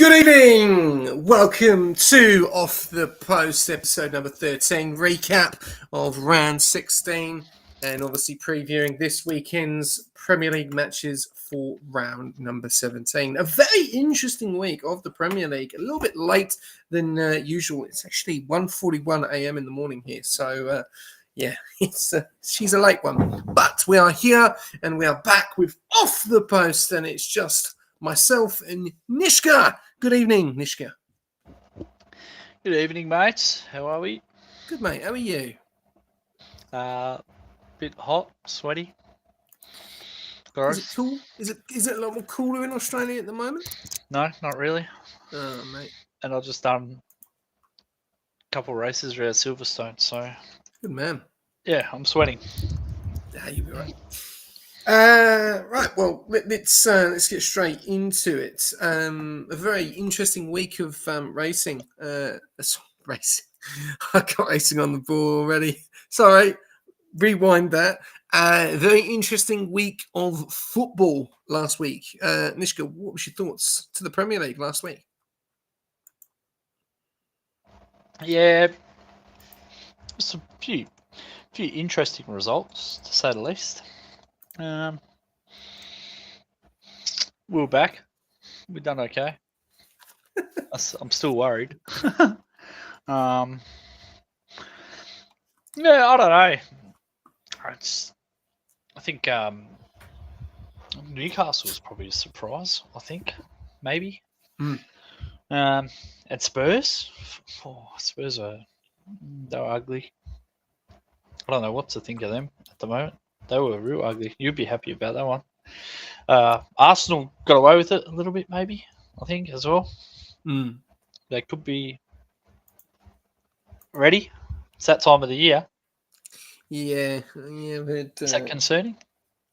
Good evening! Welcome to Off the Post, episode number 13, recap of round 16, and obviously previewing this weekend's Premier League matches for round number 17. A very interesting week of the Premier League, a little bit late than usual. It's actually 1:41 a.m. in the morning here, so she's a late one. But we are here, and we are back with Off the Post, and it's just myself and Nishka. Good evening, Nishka. Good evening, mates. How are we? Good, mate. How are you? Bit hot, sweaty. Is it cool? Is it a lot more cooler in Australia at the moment? No, not really. Oh, mate. And I've just done a couple of races around Silverstone, so Good man. yeah, I'm sweating. Yeah, you'll be right. Right, well, let's get straight into it. A very interesting week of racing. Racing. I got racing on the ball already. Sorry, rewind that. Very interesting week of football last week. Nishka, what was your thoughts to the Premier League last week? Yeah, just a few interesting results, to say the least. We're back. We've done okay. I'm still worried. Yeah, I don't know. I think Newcastle was probably a surprise. I think maybe. And Spurs. Spurs they were ugly. I don't know what to think of them at the moment. They were real ugly. You'd be happy about that one. Arsenal got away with it a little bit, maybe. I think as well. They could be ready. It's that time of the year. Yeah, but is that concerning?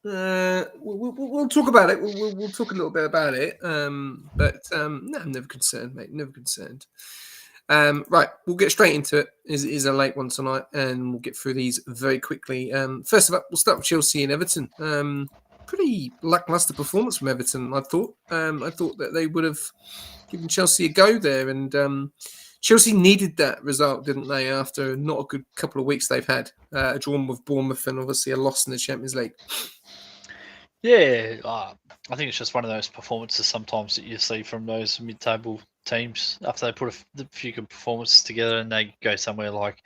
We'll talk about it. We'll talk a little bit about it. No, I'm never concerned, mate. Never concerned. Right, we'll get straight into it. It is a late one tonight, and we'll get through these very quickly. First of all, we'll start with Chelsea and Everton. Pretty lackluster performance from Everton, I thought. I thought that they would have given Chelsea a go there, and Chelsea needed that result, didn't they, after not a good couple of weeks they've had. A drawn with Bournemouth and obviously a loss in the Champions League. Yeah, I think it's just one of those performances sometimes that you see from those mid-table teams after they put a few good performances together and they go somewhere like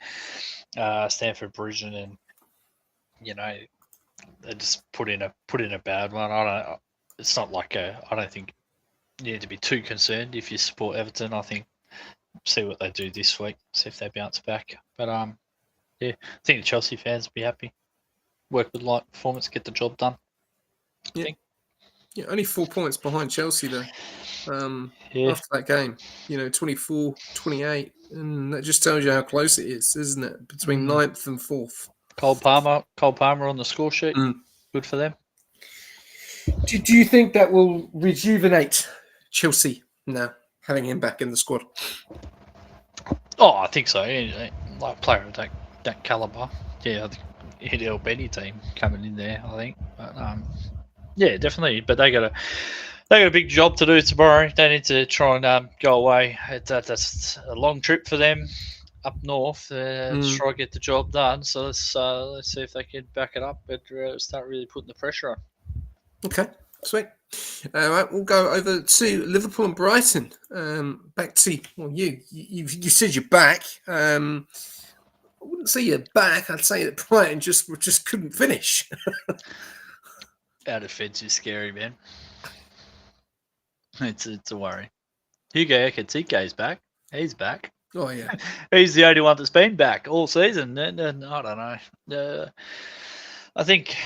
Stamford Bridge and they just put in a bad one. It's not like I don't think you need to be too concerned if you support Everton. I think see what they do this week, see if they bounce back. But yeah, I think the Chelsea fans will be happy. Work with light performance, get the job done. Yeah. Yeah, only 4 points behind Chelsea though. After that game, 24-28, and that just tells you how close it is, isn't it? Between 9th and 4th. Cole Palmer on the score sheet. Good for them. Do you think that will rejuvenate Chelsea now, having him back in the squad? Oh, I think so. Like player of that caliber. Yeah, I think he'd help any team coming in there, I think. But yeah, definitely. But they got a big job to do tomorrow. They need to try and go away. That's a long trip for them up north. Try to get the job done. So let's see if they can back it up, but start really putting the pressure on. Okay, sweet. All right, we'll go over to Liverpool and Brighton. Back to you said you're back. I wouldn't say you're back. I'd say that Brighton just couldn't finish. Our defense is scary, man. It's a worry. Hugo Ekitike is back. He's back. Oh yeah, he's the only one that's been back all season. And I don't know. I think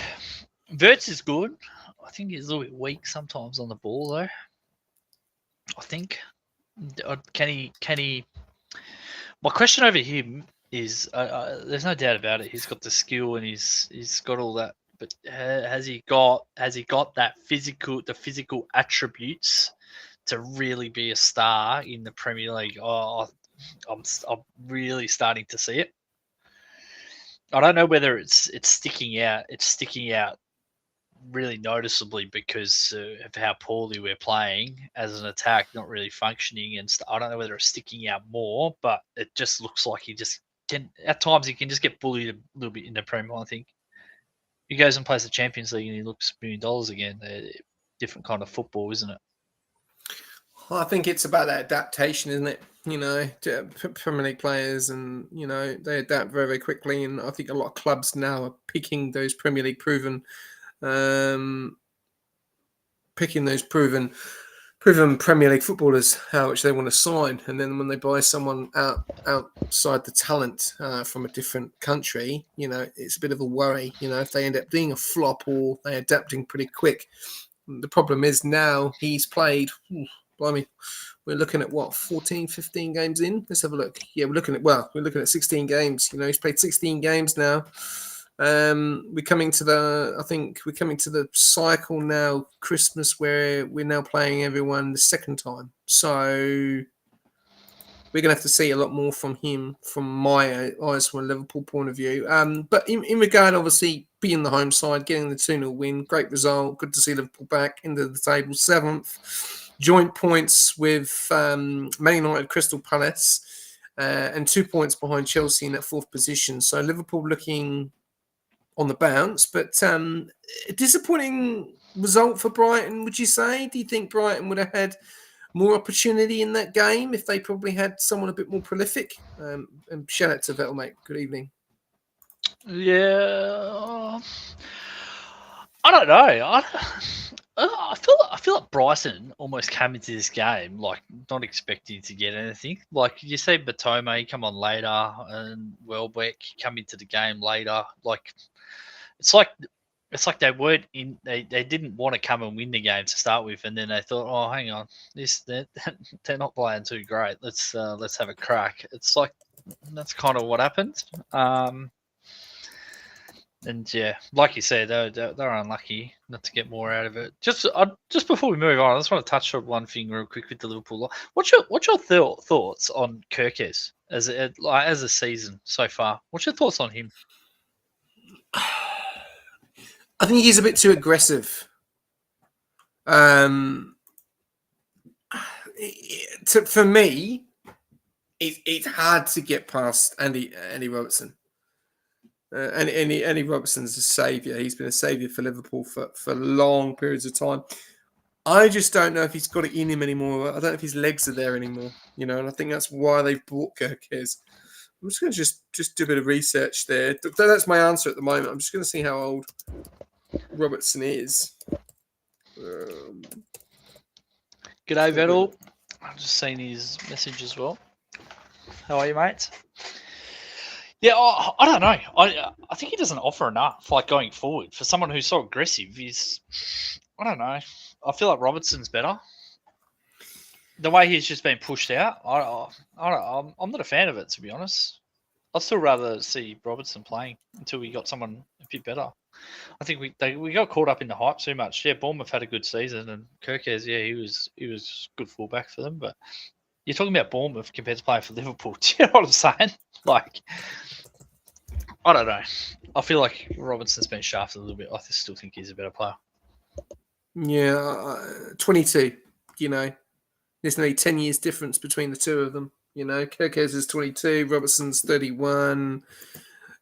Wirtz is good. I think he's a little bit weak sometimes on the ball, though. I think can he? My question over him is: there's no doubt about it. He's got the skill and he's got all that. But has he got that the physical attributes to really be a star in the Premier League? Oh, I'm really starting to see it. I don't know whether it's sticking out. It's sticking out really noticeably because of how poorly we're playing as an attack, not really functioning. And I don't know whether it's sticking out more, but it just looks like he just can. At times, he can just get bullied a little bit in the Premier. I think he goes and plays the Champions League and he looks $1 million again. Different kind of football, isn't it? I think it's about that adaptation, isn't it? You know, Premier League players, and you know they adapt very, very quickly. And I think a lot of clubs now are picking those Premier League proven, proven Premier League footballers which they want to sign. And then when they buy someone outside the talent from a different country, you know, it's a bit of a worry. You know, if they end up being a flop or they're adapting pretty quick. The problem is now he's played. Blimey, we're looking at what, 14, 15 games in? Let's have a look. Yeah, we're looking at 16 games. You know, he's played 16 games now. We're coming to the cycle now, Christmas, where we're now playing everyone the second time. So we're going to have to see a lot more from him, from my eyes, from a Liverpool point of view. But in regard, obviously, being the home side, getting the 2-0 win, great result. Good to see Liverpool back into the table, 7th. Joint points with Man United, Crystal Palace, and 2 points behind Chelsea in that 4th position. So Liverpool looking on the bounce, but a disappointing result for Brighton, would you say? Do you think Brighton would have had more opportunity in that game if they probably had someone a bit more prolific? And shout out to Vettel, mate. Good evening. Yeah, I don't know. I feel like Bryson almost came into this game like not expecting to get anything. Like you see, Batome come on later and Welbeck come into the game later. Like it's like they weren't in. They didn't want to come and win the game to start with, and then they thought, oh, hang on, they're not playing too great. Let's have a crack. It's like that's kind of what happened. And yeah, like you said, they're unlucky not to get more out of it. Just before we move on, I just want to touch on one thing real quick with the Liverpool. What's your thoughts on Kirkes as a season so far? What's your thoughts on him? I think he's a bit too aggressive. For me, it's hard to get past Andy Robertson. Andy Robertson's a saviour. He's been a saviour for Liverpool for long periods of time. I just don't know if he's got it in him anymore. I don't know if his legs are there anymore. You know, and I think that's why they've bought Kirkes. I'm just going to just do a bit of research there. That's my answer at the moment. I'm just going to see how old Robertson is. G'day, Vettel. I've just seen his message as well. How are you, mate? Yeah, I don't know. I think he doesn't offer enough, like going forward for someone who's so aggressive. I don't know. I feel like Robertson's better. The way he's just been pushed out, I'm not a fan of it, to be honest. I'd still rather see Robertson playing until we got someone a bit better. I think we got caught up in the hype too much. Yeah, Bournemouth had a good season, and Kirkes, yeah, he was good fullback for them. But you're talking about Bournemouth compared to playing for Liverpool. Do you know what I'm saying? Like, I don't know. I feel like Robinson's been shafted a little bit. I still think he's a better player. Yeah, 22. You know, there's nearly 10 years difference between the two of them. You know, Kirkes is 22, Robertson's 31.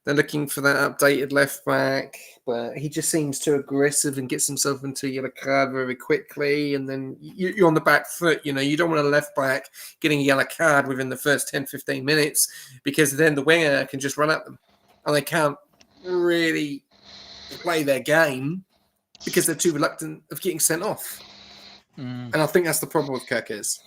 They're looking for that updated left back, but he just seems too aggressive and gets himself into a yellow card very quickly. And then you're on the back foot. You know, you don't want a left back getting a yellow card within the first 10, 15 minutes because then the winger can just run at them and they can't really play their game because they're too reluctant of getting sent off. And I think that's the problem with Kirkes.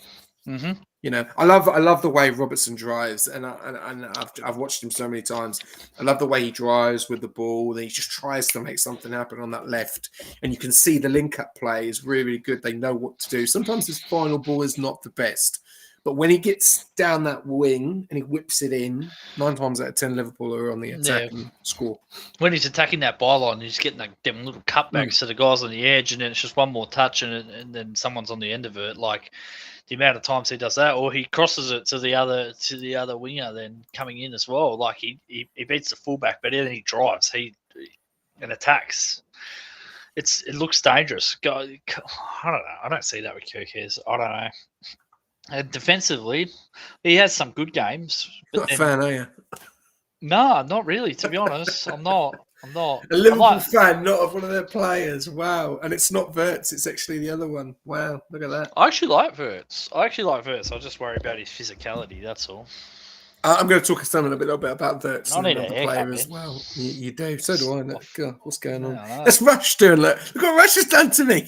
Mm-hmm. You know, I love the way Robertson drives, and I've watched him so many times. I love the way he drives with the ball. Then he just tries to make something happen on that left, and you can see the link-up play is really, really good. They know what to do. Sometimes his final ball is not the best, but when he gets down that wing and he whips it in, 9 times out of 10 Liverpool are on the attack and score. When he's attacking that byline, he's getting them little cutbacks to the guys on the edge, and then it's just one more touch, and then someone's on the end of it. Like, the amount of times he does that, or he crosses it to the other winger, then coming in as well. Like he beats the fullback, but then he drives, and attacks. it looks dangerous. I don't know. I don't see that with Kyrgios. I don't know. And defensively, he has some good games. But Not a fan, are you? No, not really. To be honest, I'm not. A Liverpool fan, not of one of their players. Wow. And it's not Verts, it's actually the other one. Wow, look at that. I actually like Verts. I just worry about his physicality, that's all. I'm going to talk a little bit about Verts I and need another a haircut, player man. as well. You do. So do I. God, what's going on? No. That's Rush doing. Look what Rush has done to me.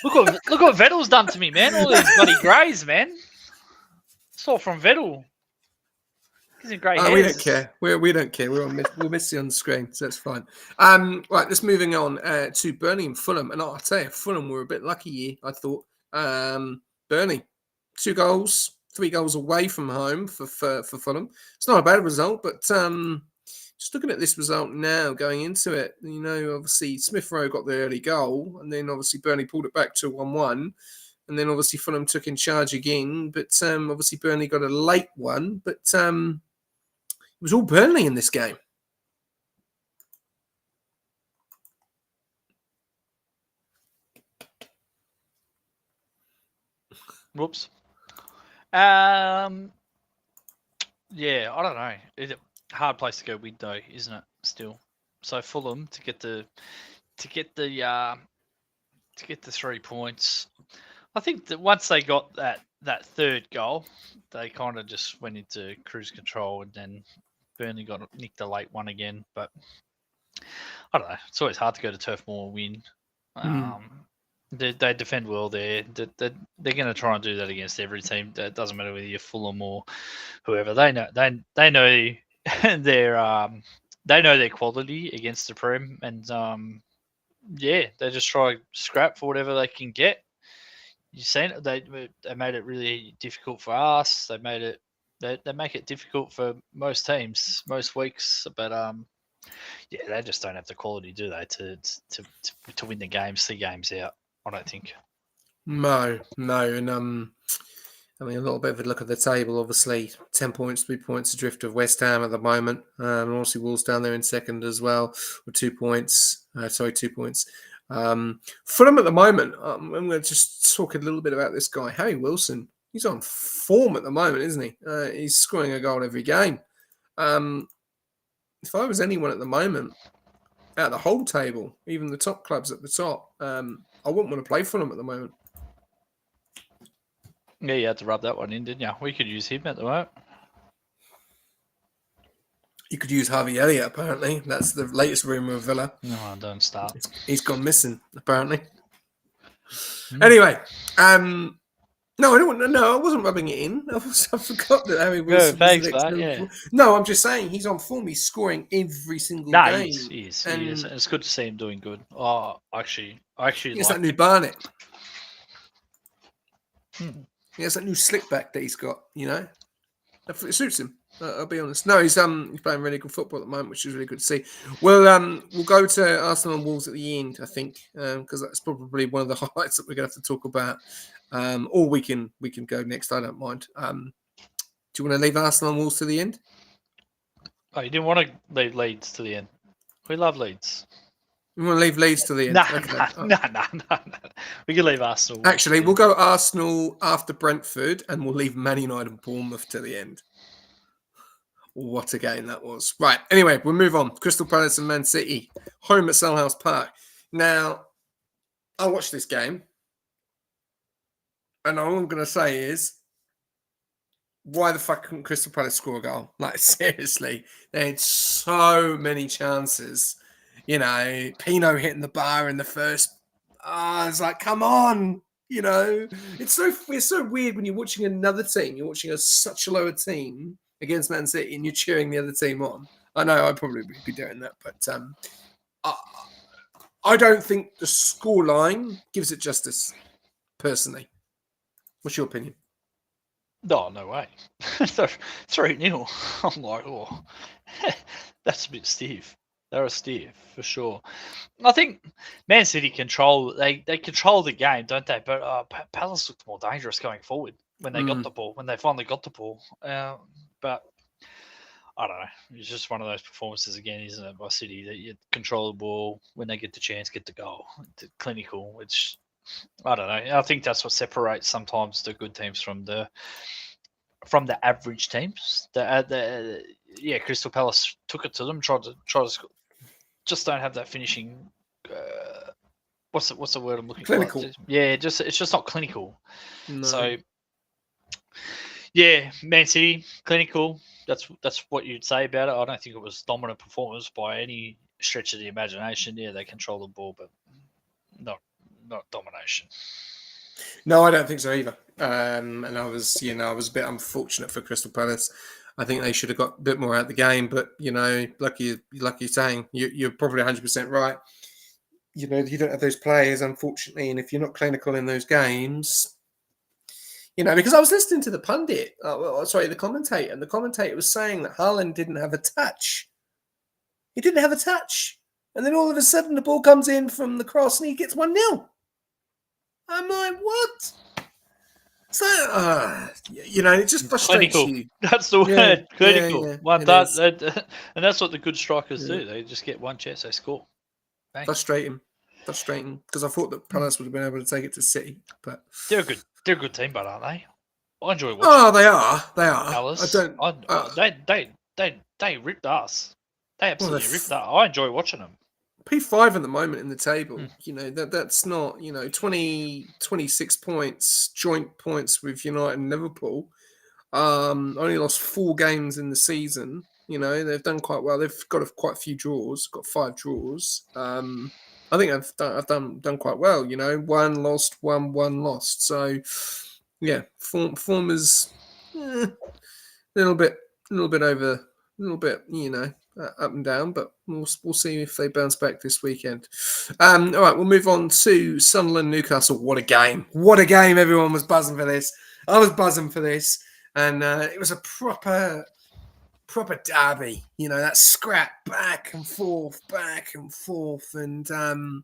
Look what Vettel's done to me, man. All these bloody greys, man. It's all from Vettel. He's in grey hairs. We don't care. We don't care. We'll miss you on the screen, so that's fine. Right, let's moving on to Burnley and Fulham. And I'll tell you, Fulham were a bit lucky here, I thought. Burnley, 2 goals, 3 goals away from home for Fulham. It's not a bad result, but just looking at this result now, going into it, obviously Smith Rowe got the early goal, and then obviously Burnley pulled it back to 1-1. And then obviously Fulham took in charge again, but obviously Burnley got a late one, but it was all Burnley in this game. Whoops. Yeah, I don't know. It's a hard place to go with though, isn't it? Still, so Fulham to get the 3 points. I think that once they got that third goal, they kind of just went into cruise control, and then Burnley nicked a late one again. But I don't know. It's always hard to go to Turf Moor and win. They defend well there. They're going to try and do that against every team. It doesn't matter whether you're Fulham or whoever. They know their quality against the Prem, and they just try to scrap for whatever they can get. You've seen it. They made it really difficult for us. They make it difficult for most teams most weeks. But they just don't have the quality, do they, to win the game, see games out. I don't think. No, and a little bit of a look at the table. Obviously, 10 points, 3 points adrift of West Ham at the moment. And obviously, Wolves down there in second as well with 2 points. 2 points. Fulham at the moment. I'm going to just talk a little bit about this guy, Harry Wilson. He's on form at the moment, isn't he? He's scoring a goal every game. If I was anyone at the moment, out the whole table, even the top clubs at the top, I wouldn't want to play Fulham at the moment. Yeah, you had to rub that one in, didn't you? We could use him at the moment. You could use Harvey Elliott, apparently. That's the latest rumour of Villa. No, don't start. He's gone missing, apparently. Anyway, no, I wasn't rubbing it in. I forgot that Harry Wilson. Thanks for that, yeah. No, I'm just saying he's on form. He's scoring every single game. He is. It's good to see him doing good. Oh, actually, it's that new Barnett. It's that new slick back that he's got. It suits him. I'll be honest. No, he's playing really good football at the moment, which is really good to see. Well, we'll go to Arsenal and Wolves at the end, I think, because that's probably one of the highlights that we're going to have to talk about. Or we can go next. I don't mind. Do you want to leave Arsenal and Wolves to the end? Oh, you didn't want to leave Leeds to the end. We love Leeds. You want to leave Leeds to the end? No. We can leave Arsenal. Actually, we'll go Arsenal after Brentford, and we'll leave Man United and Bournemouth to the end. What a game that was. Right, anyway, we'll move on. Crystal Palace and Man City, home at Selhurst Park. Now, I watched this game, and all I'm going to say is, why the fuck couldn't Crystal Palace score a goal? Like, seriously, they had so many chances. Pino hitting the bar in the first. It's like, come on. It's so weird when you're watching another team. You're watching such a lower team against Man City, and you're cheering the other team on. I know I'd probably be doing that, but I don't think the scoreline gives it justice, personally. What's your opinion? No way. 3-0. I'm like, oh, that's a bit stiff. They're a stiff, for sure. I think Man City control the game, don't they? But Palace looked more dangerous going forward when they got the ball, when they finally got the ball. But I don't know. It's just one of those performances again, isn't it, by City, that you control the ball when they get the chance, get the goal. It's clinical, which I don't know. I think that's what separates sometimes the good teams from the average teams. Crystal Palace took it to them, tried to just don't have that finishing. What's the word I'm looking for? Clinical. Yeah, it's just not clinical. No. So yeah, Man City clinical. That's what you'd say about it. I don't think it was dominant performance by any stretch of the imagination. Yeah, they control the ball, but not domination. No, I don't think so either. And I was a bit unfortunate for Crystal Palace. I think they should have got a bit more out of the game, but like you're saying, you're probably 100% right. You don't have those players, unfortunately, and if you're not clinical in those games, because I was listening to the pundit, the commentator, and the commentator was saying that Haaland didn't have a touch. He didn't have a touch, and then all of a sudden the ball comes in from the cross and he gets 1-0. I'm like, what? So, it just frustrates clinical. you. That's the word. Clinical. Yeah, One touch, and that's what the good strikers do. They just get one chance, they score. Bang. Frustrating, because I thought that Palace would have been able to take it to City, but they're a good team, but aren't they? I enjoy watching. Oh, they are. Palace. They ripped us. They absolutely ripped us. I enjoy watching them. P5 at the moment in the table. That's not 26 points, joint points with United and Liverpool. Only lost 4 games in the season. They've done quite well. They've got quite a few draws. Got 5 draws. I think I've done quite well. 1 lost, 1 lost. So yeah, form is a little bit over, a little bit up and down, but we'll see if they bounce back this weekend. All right, we'll move on to Sunderland Newcastle. What a game! What a game! Everyone was buzzing for this. I was buzzing for this, and it was a proper derby. That scrap back and forth, and the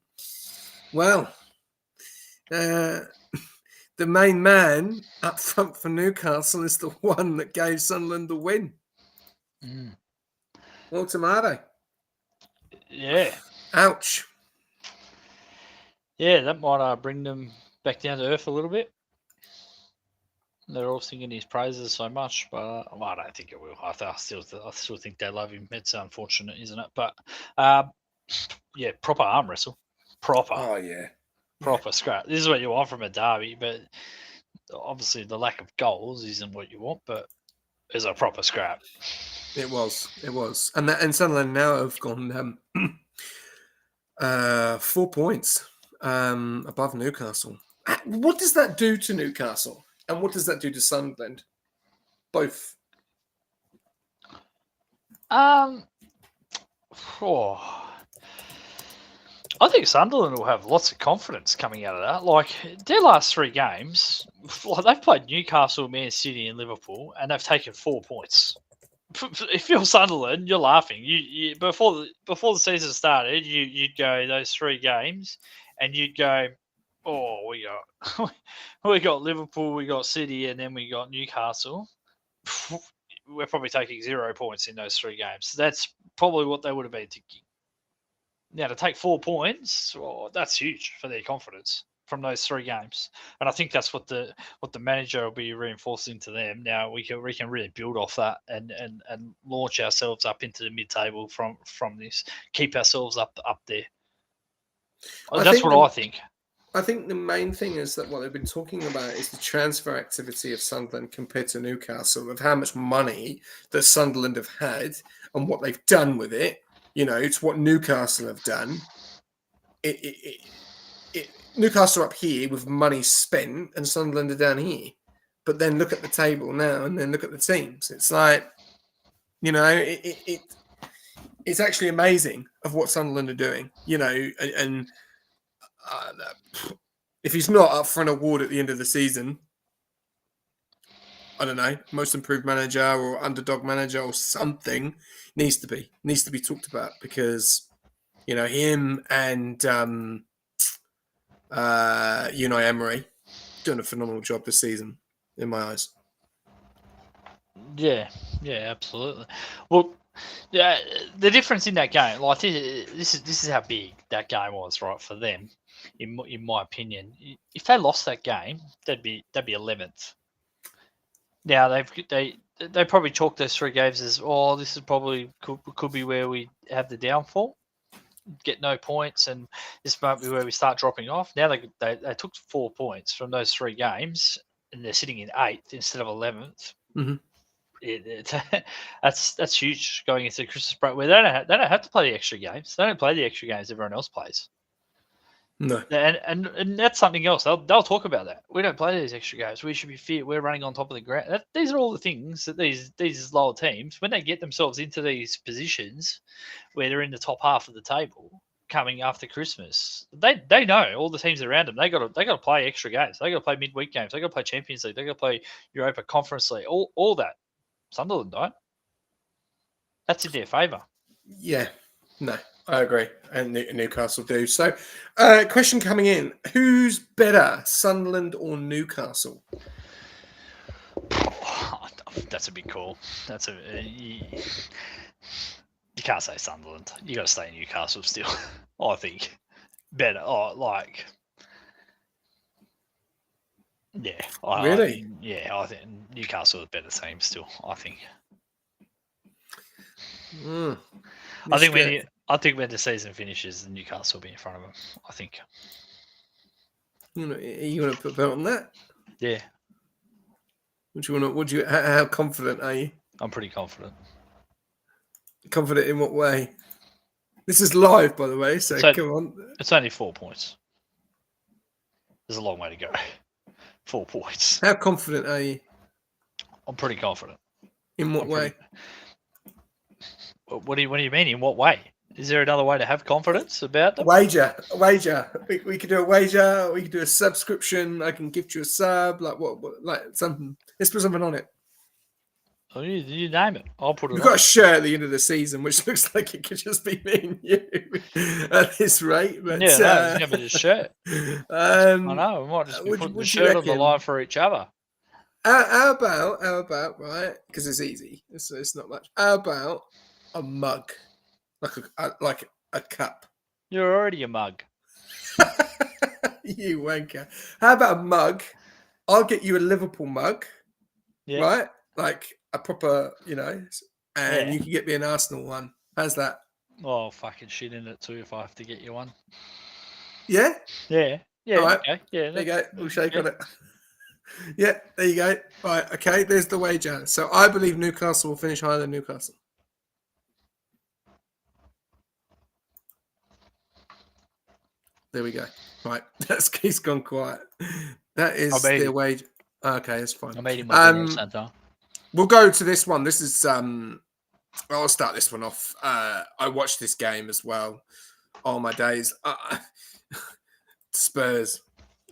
main man up front for Newcastle is the one that gave Sunderland the win. Tomato. Yeah. Ouch. Yeah, that might bring them back down to earth a little bit. They're all singing his praises so much, but I don't think it will. I still think they love him. It's unfortunate, isn't it? But yeah, proper arm wrestle. Proper. Oh yeah. Proper scrap. This is what you want from a derby, but obviously the lack of goals isn't what you want. But it's a proper scrap. It was, and Sunderland now have gone 4 points above Newcastle. What does that do to Newcastle, and what does that do to Sunderland? Both. I think Sunderland will have lots of confidence coming out of that. Like their last 3 games, they've played Newcastle, Man City, and Liverpool, and they've taken 4 points. If you're Sunderland, you're laughing. You before the season started, you'd go those 3 games, and you'd go, oh, we got Liverpool, we got City, and then we got Newcastle. We're probably taking 0 points in those 3 games. That's probably what they would have been thinking. Now to take 4 points, that's huge for their confidence from those 3 games, and I think that's what the manager will be reinforcing to them. Now we can really build off that and launch ourselves up into the mid-table from this. Keep ourselves up there. That's what I think. I think the main thing is that what they've been talking about is the transfer activity of Sunderland compared to Newcastle, of how much money that Sunderland have had and what they've done with it. It's what Newcastle have done. Newcastle are up here with money spent, and Sunderland are down here. But then look at the table now, and then look at the teams. It's like, it's actually amazing of what Sunderland are doing. And if he's not up for an award at the end of the season, I don't know, most improved manager or underdog manager or something needs to be talked about, because him and Unai Emery doing a phenomenal job this season in my eyes. Yeah, Yeah, absolutely. Well, yeah, the difference in that game, like this is how big that game was, right, for them. In my opinion, if they lost that game, they'd be 11th. Now they probably chalked those 3 games as, oh, this is probably could be where we have the downfall, get no points, and this might be where we start dropping off. Now they took 4 points from those 3 games, and they're sitting in 8th instead of 11th. Mm-hmm. That's huge going into the Christmas break where they don't have to play the extra games. They don't play the extra games everyone else plays. No. And that's something else. They'll talk about that. We don't play these extra games. We should be fit. We're running on top of the ground. These are all the things that these lower teams, when they get themselves into these positions where they're in the top half of the table coming after Christmas, they know all the teams around them. They got to play extra games. They got to play midweek games. They got to play Champions League. They got to play Europa Conference League. All that. Sunderland don't. That's in their favour. Yeah, no, I agree. And Newcastle do. So, question coming in. Who's better, Sunderland or Newcastle? That's a big call. That's you can't say Sunderland. You got to stay in Newcastle still. I think better. Yeah. Really? I think Newcastle is a better team still. I think. I think when the season finishes, Newcastle will be in front of them. I think. Are you going to put a bet on that? Yeah. How confident are you? I'm pretty confident. Confident in what way? This is live, by the way, so come on. It's only 4 points. There's a long way to go. 4 points. How confident are you? I'm pretty confident. In what way? What do you mean? In what way? Is there another way to have confidence about them? Wager. We could do a wager. We could do a subscription. I can gift you a sub. Like what like something. Let's put something on it. Oh, you name it. I'll put it. We've got a shirt at the end of the season, which looks like it could just be me and you at this rate. But, it's going to be a shirt. I know. We might just be putting the shirt on the line for each other. How about, right? Because it's easy. It's not much. How about a mug? Like a cup. You're already a mug. You wanker. How about a mug? I'll get you a Liverpool mug. Yeah. Right? Like a proper, and you can get me an Arsenal one. How's that? Oh, fucking shit in it too if I have to get you one. Yeah? Yeah. Yeah. All right. Okay. Yeah. There you go. We'll shake on it. Yeah, there you go. Right, okay, there's the wager. So I believe Newcastle will finish higher than Newcastle. There we go. Right, he's gone quiet. That is their wager. Okay, that's fine. I made him my center. We'll go to this one. This is I'll start this one off. I watched this game as well. All my days. Spurs.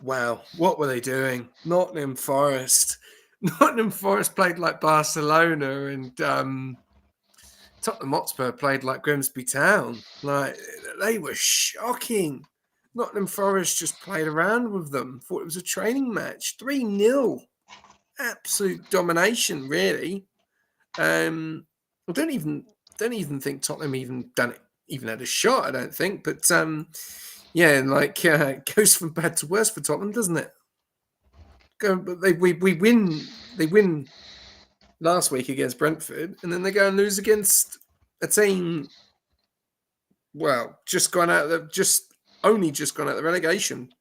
Wow, what were they doing? Nottingham Forest. Nottingham Forest played like Barcelona, and Tottenham Hotspur played like Grimsby Town. Like, they were shocking. Nottingham Forest just played around with them. Thought it was a training match. 3-0. Absolute domination, really. I don't even think Tottenham even had a shot, I don't think. But yeah, like it goes from bad to worse for Tottenham, doesn't it? We win last week against Brentford, and then they go and lose against a team. Well, just gone out of the relegation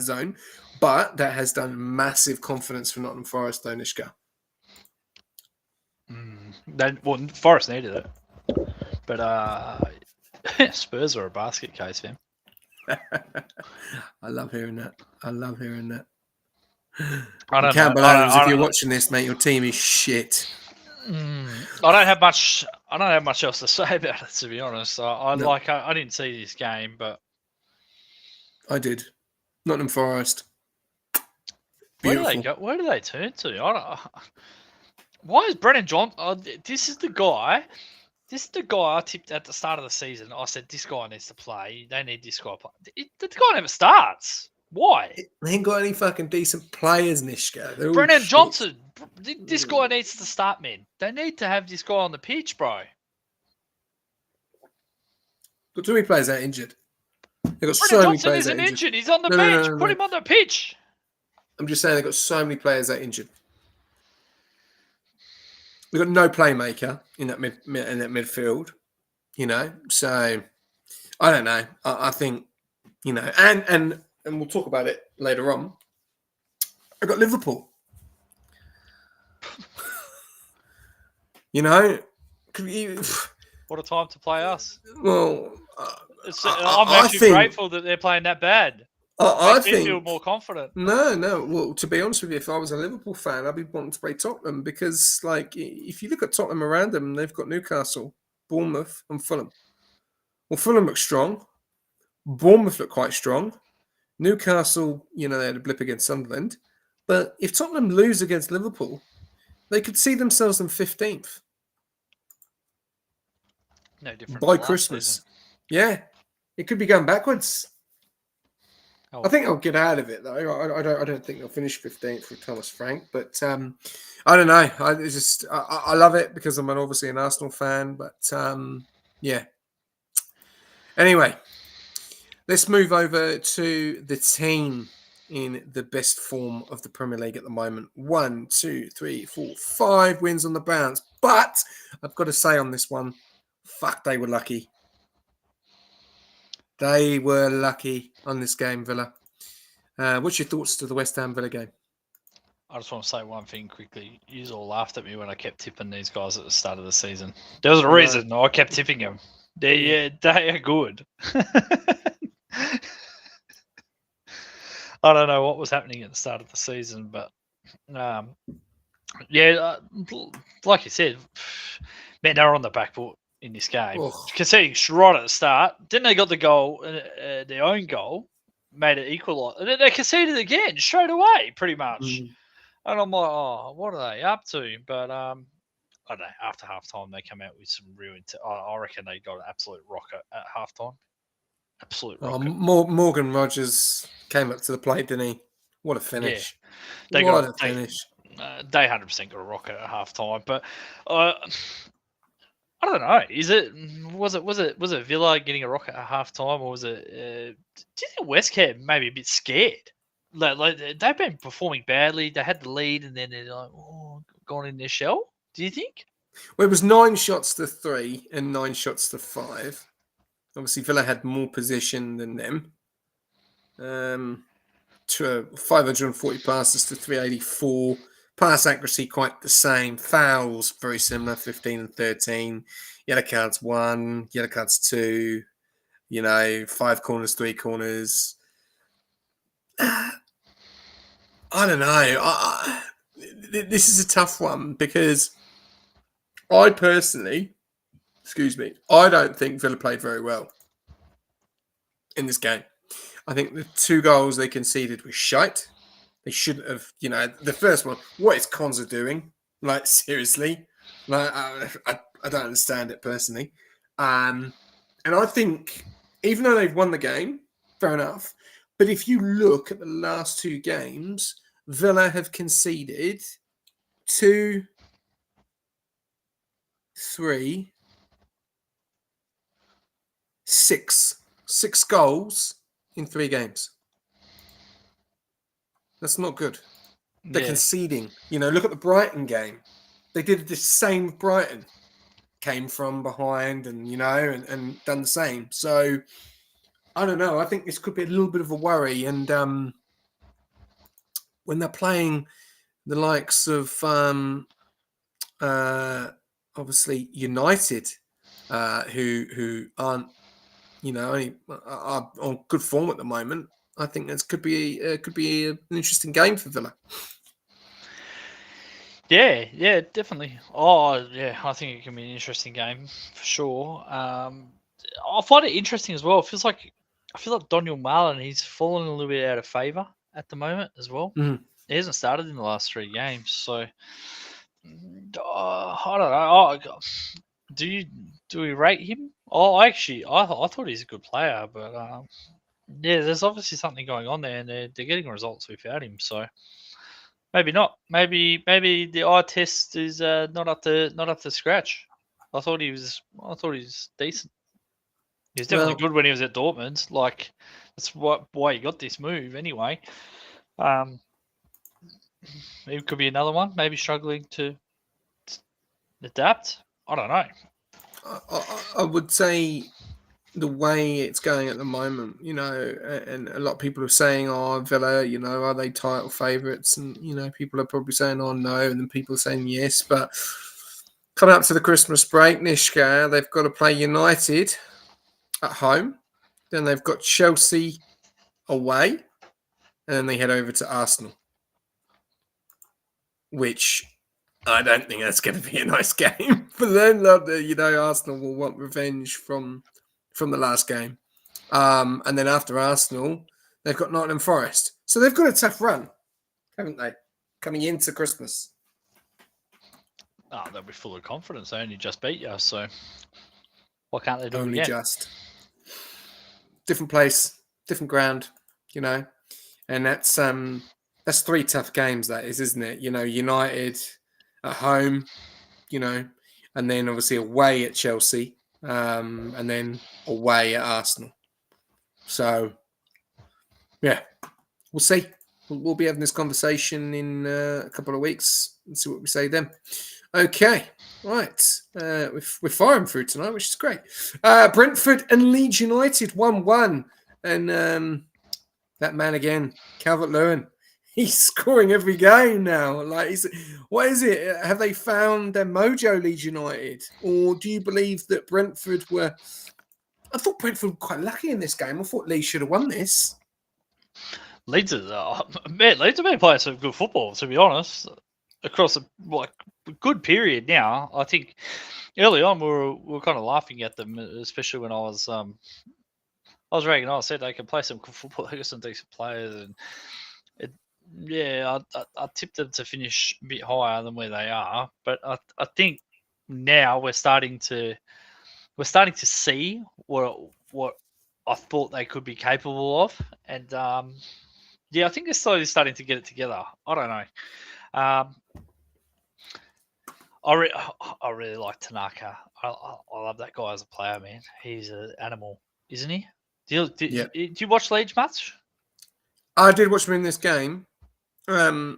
zone, but that has done massive confidence for Nottingham Forest, though, Nishka. Forest needed it, but Spurs are a basket case, man. I love hearing that. I don't know. If you're watching this, mate, your team is shit. I don't have much else to say about it, to be honest. I didn't see this game, but I did. Nottingham Forest. Beautiful. Where do they go? Where do they turn to? Why is Brennan John? This is the guy. This is the guy I tipped at the start of the season. I said, this guy needs to play. They need this guy to play. The guy never starts. Why? They ain't got any fucking decent players, Nishka. They're all Brennan shit. Johnson. This guy needs to start, man. They need to have this guy on the pitch, bro. Got too many players out injured. They've got so Brennan many Johnson players out isn't injured. injured. He's on the No, no, bench. no, no, Put no. him on the pitch. I'm just saying they've got so many players out injured. We've got no playmaker in that midfield, So I don't know. I think, and we'll talk about it later on. I've got Liverpool. What a time to play us. Well, I'm actually grateful that they're playing that bad. I Makes me feel more confident. No. Well, to be honest with you, if I was a Liverpool fan, I'd be wanting to play Tottenham because, if you look at Tottenham around them, they've got Newcastle, Bournemouth, and Fulham. Well, Fulham look strong. Bournemouth look quite strong. Newcastle, they had a blip against Sunderland. But if Tottenham lose against Liverpool, they could see themselves in 15th. No different by Christmas. Yeah, it could be going backwards. Oh. I think I'll get out of it though. I don't think they'll finish 15th with Thomas Frank, but I don't know. I love it because I'm obviously an Arsenal fan, but yeah. Anyway, let's move over to the team in the best form of the Premier League at the moment. 1, 2, 3, 4, 5 wins on the bounce. But I've got to say on this one, fuck, they were lucky. They were lucky on this game, Villa. What's your thoughts to the West Ham Villa game? I just want to say one thing quickly. You all laughed at me when I kept tipping these guys at the start of the season. There was a reason I kept tipping them. They are good. I don't know what was happening at the start of the season, but like you said, man, they were on the back foot in this game. Conceding right at the start. Then they got the goal, their own goal, made it equal. And then they conceded again straight away, pretty much. Mm. And I'm like, oh, what are they up to? But I don't know. After halftime, they come out with some real. I reckon they got an absolute rocket at halftime. Absolute rocket. Morgan Rogers came up to the plate, didn't he? What a finish! Yeah. They 100% got a rocket at halftime. But I don't know. Was it Villa getting a rocket at halftime, or was it? Do you think West Ham maybe a bit scared? Like they've been performing badly. They had the lead, and then they're like, gone in their shell. Do you think? Well, it was 9 shots to 3 and 9 shots to 5. Obviously, Villa had more possession than them. 540 passes to 384. Pass accuracy quite the same. Fouls very similar, 15 and 13. Yellow cards 1, yellow cards 2. 5 corners, 3 corners. I don't know. This is a tough one because I personally, I don't think Villa played very well in this game. I think the 2 goals they conceded were shite. They shouldn't have, the first one, what is Konza doing? Like, seriously? Like, I don't understand it personally. And I think, even though they've won the game, fair enough, but if you look at the last 2 games, Villa have conceded 2, 3, 6 goals in 3 games. That's not good. They're conceding. Look at the Brighton game. They did the same with Brighton. Came from behind and, and done the same. So, I don't know. I think this could be a little bit of a worry. And when they're playing the likes of, obviously, United, who aren't, are on good form at the moment, I think this could be an interesting game for Villa. Yeah, definitely. Oh, yeah, I think it can be an interesting game for sure. I find it interesting as well. I feel like Daniel Marlin, he's fallen a little bit out of favour at the moment as well. Mm-hmm. He hasn't started in the last 3 games, so I don't know. Do we rate him? Oh, actually, I thought he's a good player, but Yeah, there's obviously something going on there, and they're getting results without him. So maybe not. Maybe the eye test is not up to scratch. I thought he was decent. He was definitely Well, good when he was at Dortmund. Like that's why he got this move anyway. It could be another one. Maybe struggling to adapt. I don't know. I would say the way it's going at the moment, and a lot of people are saying, "Oh, Villa, are they title favourites?" And people are probably saying, "Oh, no," and then people are saying yes. But coming up to the Christmas break, Nishka, they've got to play United at home, then they've got Chelsea away, and then they head over to Arsenal, which I don't think that's going to be a nice game. But then, Arsenal will want revenge from the last game. And then after Arsenal, they've got Nottingham Forest. So they've got a tough run, haven't they? Coming into Christmas. Oh, they'll be full of confidence. They only just beat you, so why can't they do Only it again? just. Different place, different ground, And that's 3 tough games, that is, isn't it? United at home, and then obviously away at Chelsea, and then away at Arsenal. So, yeah, we'll see. We'll be having this conversation in a couple of weeks and see what we say then. Okay, right. We're firing through tonight, which is great. Brentford and Leeds United 1-1. And that man again, Calvert-Lewin, he's scoring every game now. What is it? Have they found their mojo, Leeds United? Or do you believe that Brentford were... I thought Brentford were quite lucky in this game. I thought Leeds should have won this. Leeds have been playing some good football, to be honest, across a good period now. I think early on we were kind of laughing at them, especially when I was ragging. I said they can play some good football. They got some decent players, and I tipped them to finish a bit higher than where they are. But I think now we're starting to see what I thought they could be capable of, and I think they're slowly starting to get it together. I don't know. I really like Tanaka. I love that guy as a player, man. He's an animal, isn't he? Do you watch Leeds much? I did watch him in this game. I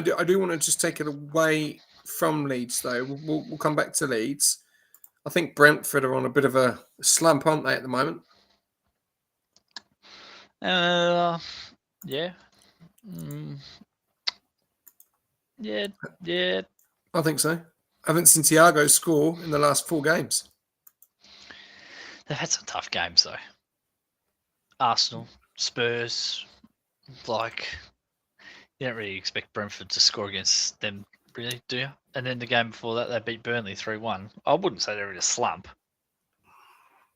do want to just take it away from Leeds, though. We'll come back to Leeds. I think Brentford are on a bit of a slump, aren't they, at the moment? Yeah. Yeah. I think so. I haven't seen Thiago score in the last 4 games. They've had some tough games, though. Arsenal, Spurs, you don't really expect Brentford to score against them, really, do you? And then the game before that, they beat Burnley 3-1. I wouldn't say they're in a slump.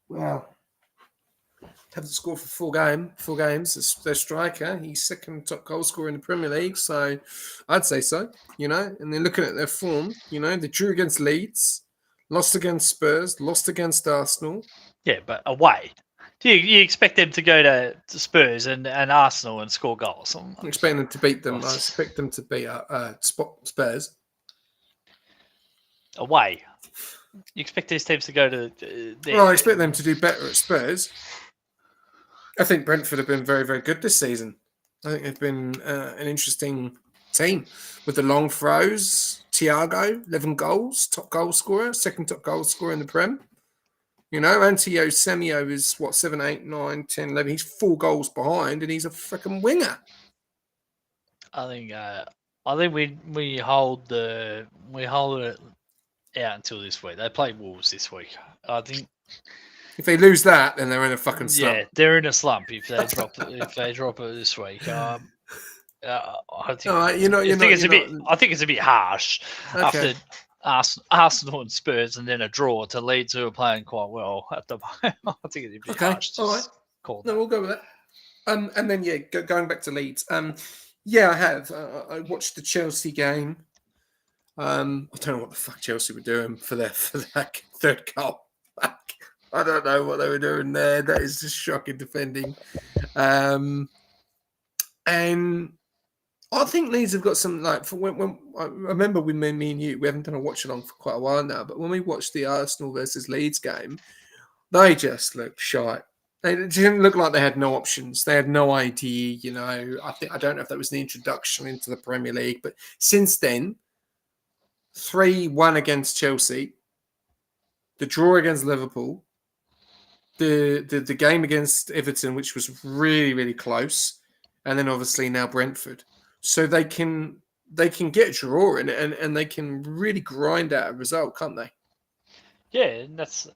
Well, haven't scored for 4 games. It's their striker. He's second top goal scorer in the Premier League, so I'd say so. And then looking at their form, they drew against Leeds, lost against Spurs, lost against Arsenal. Yeah, but away. Do you expect them to go to Spurs and Arsenal and score goals? I'm expecting them to beat them. I expect them to beat Spurs. Away. You expect these teams to go to... I expect them to do better at Spurs. I think Brentford have been very, very good this season. I think they've been an interesting team with the long throws. Thiago, 11 goals, top goal scorer, second top goal scorer in the Prem. Antio Semio is 7, 8, 9, 10, 11. He's 4 goals behind, and he's a freaking winger. I think we hold it out until this week. They play Wolves this week. I think if they lose that, then they're in a fucking slump. Yeah, they're in a slump if they drop it this week. I think it's a bit harsh after Arsenal and Spurs, and then a draw to Leeds, who are playing quite well at the moment. I think it's a bit harsh. All right. We'll go with that. And then going back to Leeds. I have. I watched the Chelsea game. I don't know what the fuck Chelsea were doing for their third goal back. I don't know what they were doing there. That is just shocking defending. And I think Leeds have got some like for when I remember with me and you, we haven't done a watch along for quite a while now, but when we watched the Arsenal versus Leeds game, they just looked shy. They didn't look like they had no options. They had no idea, you know. I don't know if that was the introduction into the Premier League, but since then, 3-1 against Chelsea, the draw against Liverpool, the game against Everton, which was really, really close, and then obviously now Brentford. So they can get a draw in it and they can really grind out a result, can't they? Yeah, and that's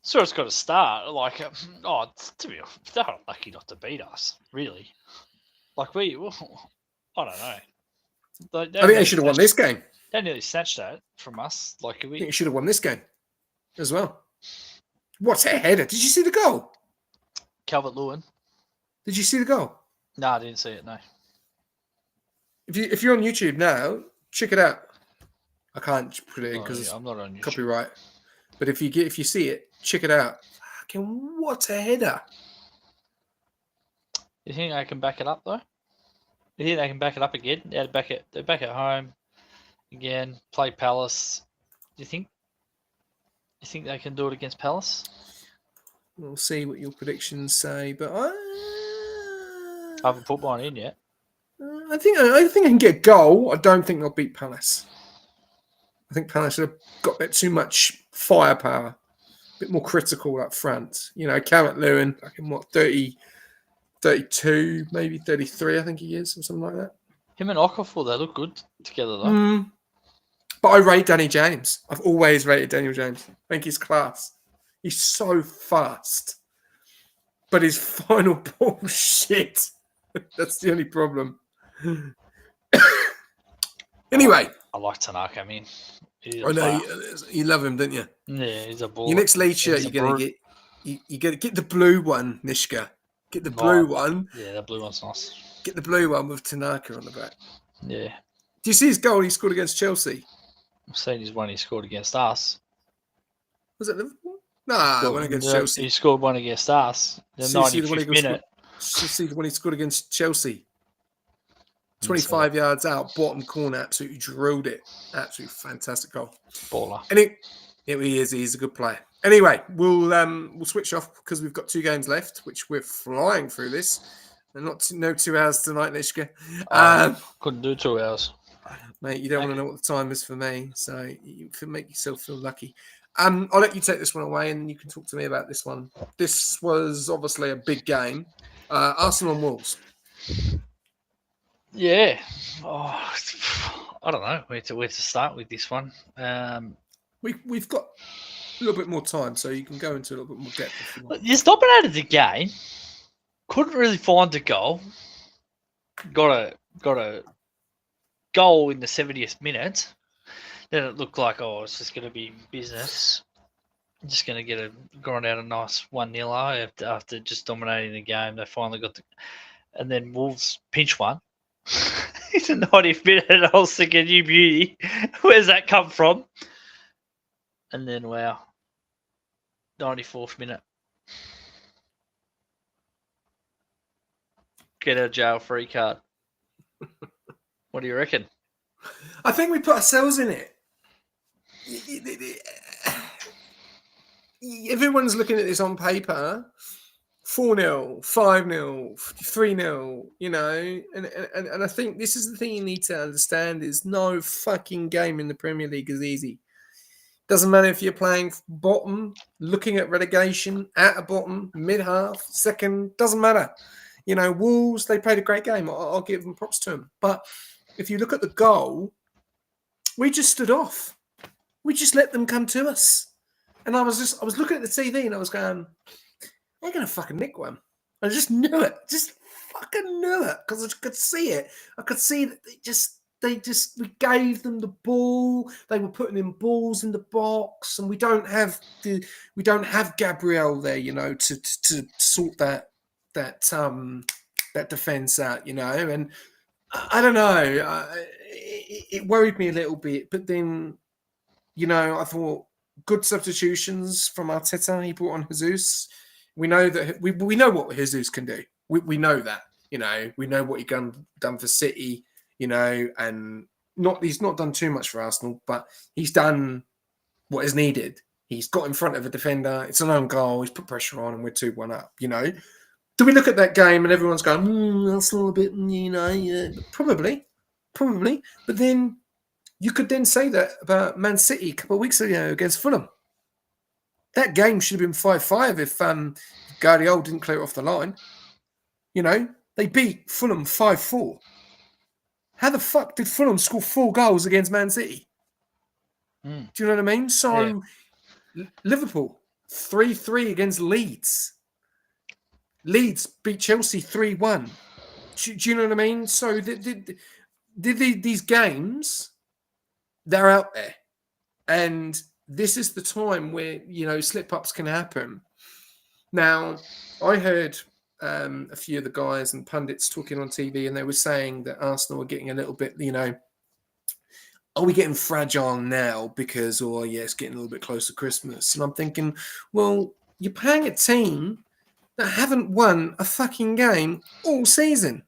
so it's got to start. Like, to be honest, they're lucky not to beat us, really. Like I don't know. I think they should have won this game. They nearly snatched that from us. Like, I think they should have won this game as well. What's a header? Did you see the goal? Calvert-Lewin. Did you see the goal? No, I didn't see it. No. If you're on YouTube now, check it out. I can't put it in because I'm not on YouTube. Copyright. But if you see it, check it out. Fucking what a header! You think they can back it up though? You think they can back it up again? Yeah, they're back at home again. Play Palace. Do you think? You think they can do it against Palace? We'll see what your predictions say, but I haven't put mine in yet. I think I can get a goal. I don't think they'll beat Palace. I think Palace have got a bit too much firepower, a bit more critical up front. You know, Calvert-Lewin, like in what, 30, 32, maybe 33, I think he is, or something like that. Him and Okafor, they look good together though. But I rate Danny James. I've always rated Daniel James. I think he's class. He's so fast. But his final ball, shit. That's the only problem. Anyway. I like Tanaka. I mean, I know you love him, don't you? Yeah, he's a ball. Your next lead shirt, you're going to get. You got to get the blue one, Nishka. Get the blue one. Yeah, that blue one's nice. Get the blue one with Tanaka on the back. Yeah. Do you see his goal he scored against Chelsea? I've seen his one he scored against us. Was it Liverpool? Nah, one against Chelsea. He scored one against us. The 95th minute. See the one he scored against Chelsea. 25 yards out, bottom corner, absolutely drilled it. Absolutely fantastic goal. Baller. And he's a good player. Anyway, we'll switch off because we've got 2 games left, which we're flying through this. And no 2 hours tonight, Nishka. Couldn't do 2 hours. Mate, you don't want to know what the time is for me, so you can make yourself feel lucky. I'll let you take this one away and you can talk to me about this one. This was obviously a big game. Arsenal and Wolves. Yeah. Oh, I don't know where to start with this one. We've got a little bit more time, so you can go into a little bit more depth if you want. You dominated the game. Couldn't really find a goal. Got a goal in the 70th minute. Then it looked like, it's just going to be business. Just going to get a grind out a nice 1-0 after just dominating the game. They finally got and then Wolves pinch one. It's a 90th minute, and I was thinking, you beauty, where's that come from? And then, wow, 94th minute. Get a jail free card. What do you reckon? I think we put ourselves in it. Everyone's looking at this on paper. 4-0, 5-0, 3-0, you know, and I think this is the thing you need to understand is no fucking game in the Premier League is easy. Doesn't matter if you're playing bottom, looking at relegation, at a bottom, mid-half, second, doesn't matter. You know, Wolves, they played a great game. I'll give them props to them. But if you look at the goal, we just stood off. We just let them come to us. And I was looking at the TV and I was going, they're going to fucking nick one. I just knew it. Just fucking knew it because I could see it. I could see that we gave them the ball. They were putting in balls in the box, and we don't have Gabriel there, you know, to sort that defense out, you know. And I don't know. It worried me a little bit, but then, you know, I thought good substitutions from Arteta. He brought on Jesus. We know that we know what Jesus can do. We know that. We know what he done for City. And he's not done too much for Arsenal, but he's done what is needed. He's got in front of a defender. It's an own goal. He's put pressure on, and we're 2-1 up. Do we look at that game and everyone's going, Arsenal a bit, probably. But then you could then say that about Man City a couple of weeks ago against Fulham. That game should have been 5-5 if Guardiola didn't clear it off the line. They beat Fulham 5-4. How the fuck did Fulham score 4 goals against Man City? Do you know what I mean? So, Liverpool, 3-3 against Leeds. Leeds beat Chelsea 3-1. Do you know what I mean? So, these games, they're out there. And this is the time where, slip-ups can happen. Now, I heard a few of the guys and pundits talking on TV, and they were saying that Arsenal are getting a little bit, are we getting fragile now because, it's getting a little bit close to Christmas? And I'm thinking, well, you're playing a team that haven't won a fucking game all season.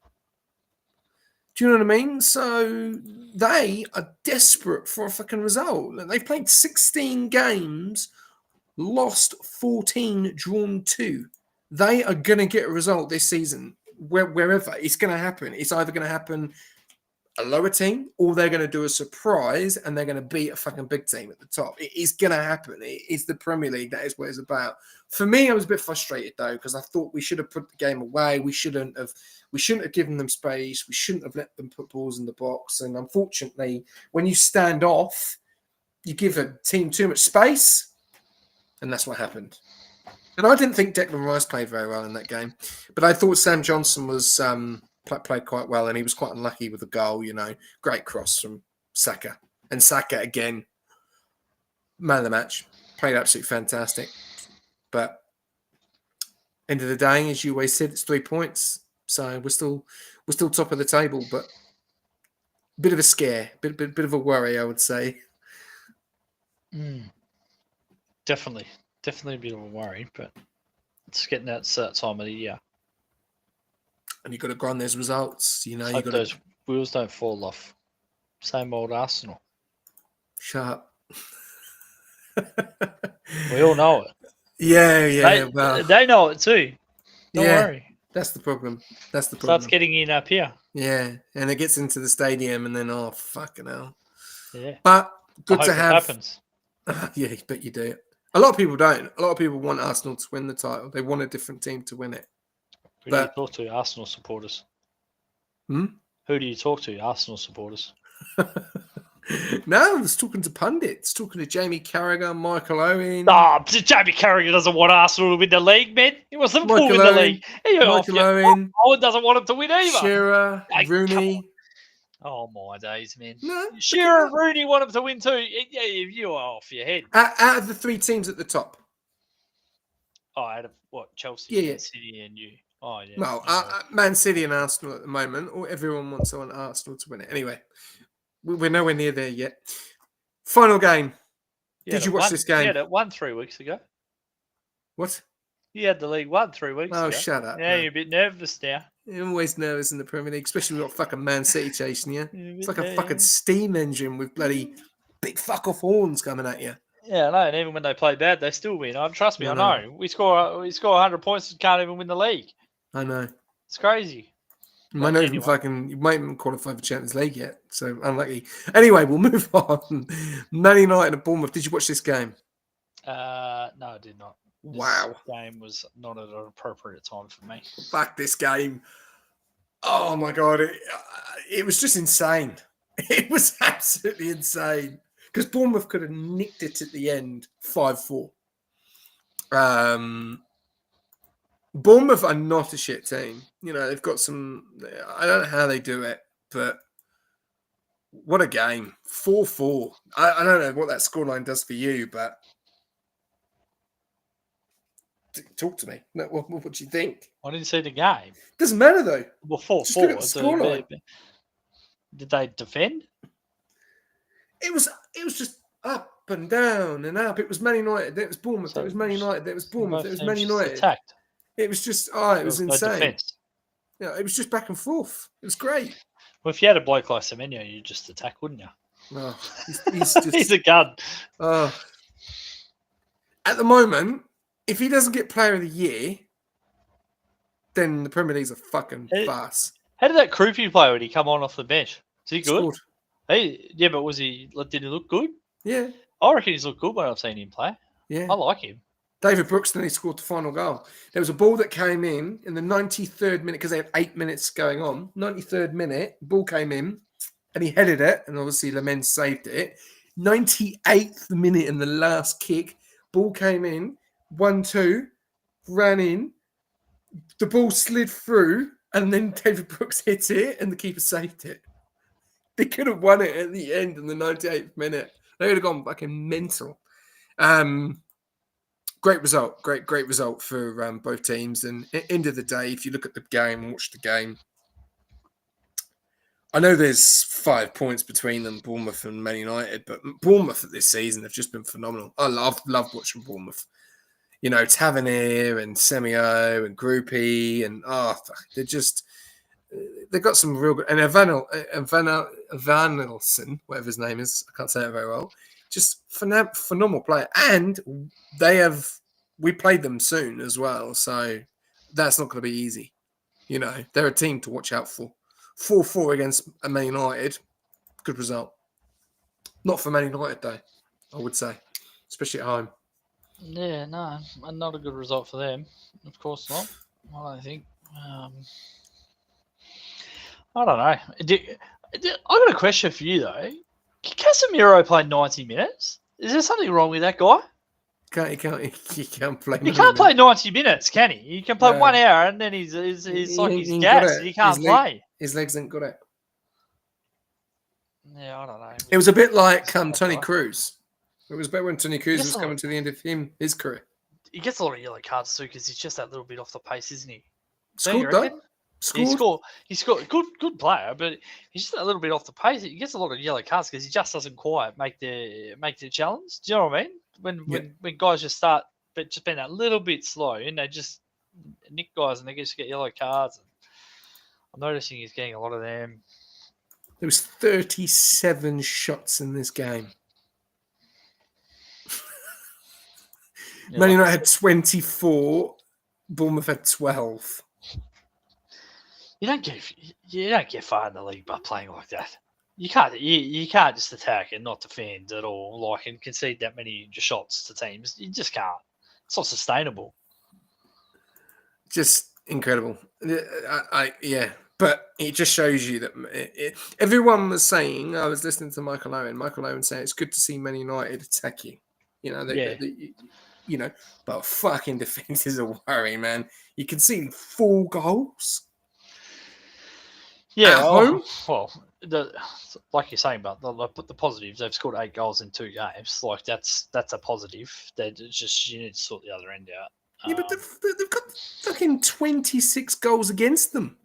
Do you know what I mean? So they are desperate for a fucking result. They've played 16 games, lost 14, drawn 2. They are going to get a result this season, wherever. It's going to happen. It's either going to happen a lower team, or they're going to do a surprise and they're going to beat a fucking big team at the top. It is going to happen. It is the Premier League. That is what it's about. For me, I was a bit frustrated though, because I thought we should have put the game away. We shouldn't have given them space. We shouldn't have let them put balls in the box. And unfortunately, when you stand off, you give a team too much space, and that's what happened. And I didn't think Declan Rice played very well in that game, but I thought Sam Johnson was played quite well, and he was quite unlucky with the goal. Great cross from Saka, and Saka again, man of the match, played absolutely fantastic. But end of the day, as you always said, it's 3 points, so we're still top of the table, but bit of a scare, bit of a worry, I would say. Definitely a bit of a worry, but it's getting that time of the year. And you've got to grind those results. Hope those wheels don't fall off. Same old Arsenal. Shut up. We all know it. Yeah. They know it too. Don't worry. That's the problem. Starts getting in up here. Yeah, and it gets into the stadium, and then fucking hell. Yeah. But good to have. It happens. Yeah, but you do. A lot of people don't. A lot of people want Arsenal to win the title. They want a different team to win it. Who do you talk to? Arsenal supporters. Who do you talk to? Arsenal supporters. No, I was talking to pundits, talking to Jamie Carragher, Michael Owen. Jamie Carragher doesn't want Arsenal to win the league, man. He wants Liverpool to win the league. Michael Owen. Owen doesn't want him to win either. Shearer, Rooney. Oh, my days, man. No, Shearer and Rooney want him to win too. Yeah, you are off your head. Out of the 3 teams at the top. Out of what? Chelsea, Man City, and you. Oh, yeah. Well, Man City and Arsenal at the moment, or everyone wants Arsenal to win it. Anyway, we're nowhere near there yet. Final game. Did you watch this game? Yeah, that won 3 weeks ago. What? You had the league won 3 weeks ago. Oh, shut up. Yeah, you're a bit nervous now. You're always nervous in the Premier League, especially with fucking Man City chasing you. It's like a fucking steam engine with bloody big fuck off horns coming at you. Yeah, I know. And even when they play bad, they still win. Trust me, I know. We score 100 points and can't even win the league. I know. It's crazy. You might not even qualify for Champions League yet, so unlucky. Anyway, we'll move on. Man United and Bournemouth. Did you watch this game? No, I did not. Wow. This game was not at an appropriate time for me. Fuck this game. Oh my God. It was just insane. It was absolutely insane. Because Bournemouth could have nicked it at the end, 5-4. Bournemouth are not a shit team. They've got some... I don't know how they do it, but what a game. 4-4. I don't know what that scoreline does for you, but talk to me. What do you think? I didn't see the game. Doesn't matter, though. Well, 4-4. Did they defend? It was just up. and down and up. It was Man United. Then it was Bournemouth. So it was Man United. Then it was Bournemouth. It was Man United. Attacked. It was just, it was No insane. defense. Yeah, it was just back and forth. It was great. Well, if you had a bloke like Semenyo, you'd just attack, wouldn't you? Oh, he's just He's a gun. At the moment, if he doesn't get Player of the Year, then the Premier League's a fucking farce. How did that Krupi play when he come on off the bench? Is he good? Scored. Hey, yeah, but did he look good? Yeah. I reckon he's looked good when I've seen him play. Yeah. I like him. David Brooks then he scored the final goal. There was a ball that came in the 93rd minute because they had 8 minutes going on. 93rd minute, ball came in and he headed it, and obviously Lamens saved it. 98th minute in the last kick, ball came in, 1-2, ran in, the ball slid through, and then David Brooks hit it, and the keeper saved it. They could have won it at the end in the 98th minute. They would have gone fucking mental. Great result. Great result for both teams. And at the end of the day, if you look at the game and watch the game, I know there's 5 points between them, Bournemouth and Man United, but Bournemouth this season have just been phenomenal. I love watching Bournemouth. You know, Tavernier and Semio and Groupie and they've got some real good, and Evanilson, whatever his name is, I can't say it very well. Just phenomenal player, and we played them soon as well, so that's not going to be easy. You know, they're a team to watch out for. 4-4 against Man United, good result. Not for Man United though, I would say, especially at home. Yeah, no, not a good result for them. Of course not. I don't think. I don't know. I got a question for you though. Can Casemiro play 90 minutes? Is there something wrong with that guy? He can't play. He can't play 90 minutes, can he? He can play 1 hour and then he's like he's gassed. He can't play. His legs ain't got it. Yeah, I don't know. It was a bit like Tony Cruz. It was better when Tony Cruz was coming to the end of his career. He gets a lot of yellow cards too because he's just that little bit off the pace, isn't he? Scored though. He scored. Good player, but he's just a little bit off the pace. He gets a lot of yellow cards because he just doesn't quite make the challenge. Do you know what I mean? When guys just start just being that little bit slow and they just nick guys and they just get yellow cards. I'm noticing he's getting a lot of them. There was 37 shots in this game. Man United had 24. Bournemouth had 12. You don't get far in the league by playing like that. You can't just attack and not defend at all, and concede that many shots to teams. You just can't. It's not sustainable. Just incredible. But it just shows you that everyone was saying. I was listening to Michael Owen saying it's good to see Man United attacking. You know, but fucking defense is a worry, man. You can see 4 goals. Yeah, at home. Well, like you're saying, but the positives, they've scored 8 goals in 2 games. Like that's a positive. They just you need to sort the other end out. Yeah, but they've got fucking 26 goals against them.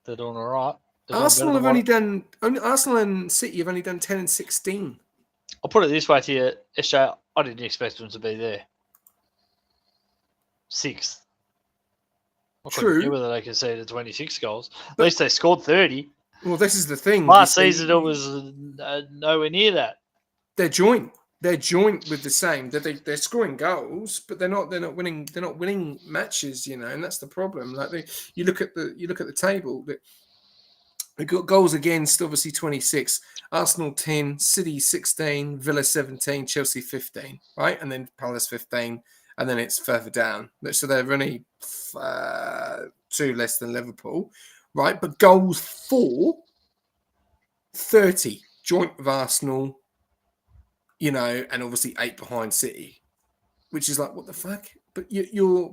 They're doing all right. Arsenal and City have only done 10 and 16. I'll put it this way to you, SJ. I didn't expect them to be there. 6th. True. Whether they conceded 26 goals. At least they scored 30. Well, this is the thing. Last season, it was nowhere near that. They're joint. They're joint with the same. They're scoring goals, but they're not winning. They're not winning matches, you know, and that's the problem. Like you look at the table. They got goals against, obviously 26. Arsenal 10, City 16, Villa 17, Chelsea 15, right, and then Palace 15. And then it's further down. So they're only 2 less than Liverpool, right? But goals for 30, joint with Arsenal, you know, and obviously 8 behind City, which is like, what the fuck? But you're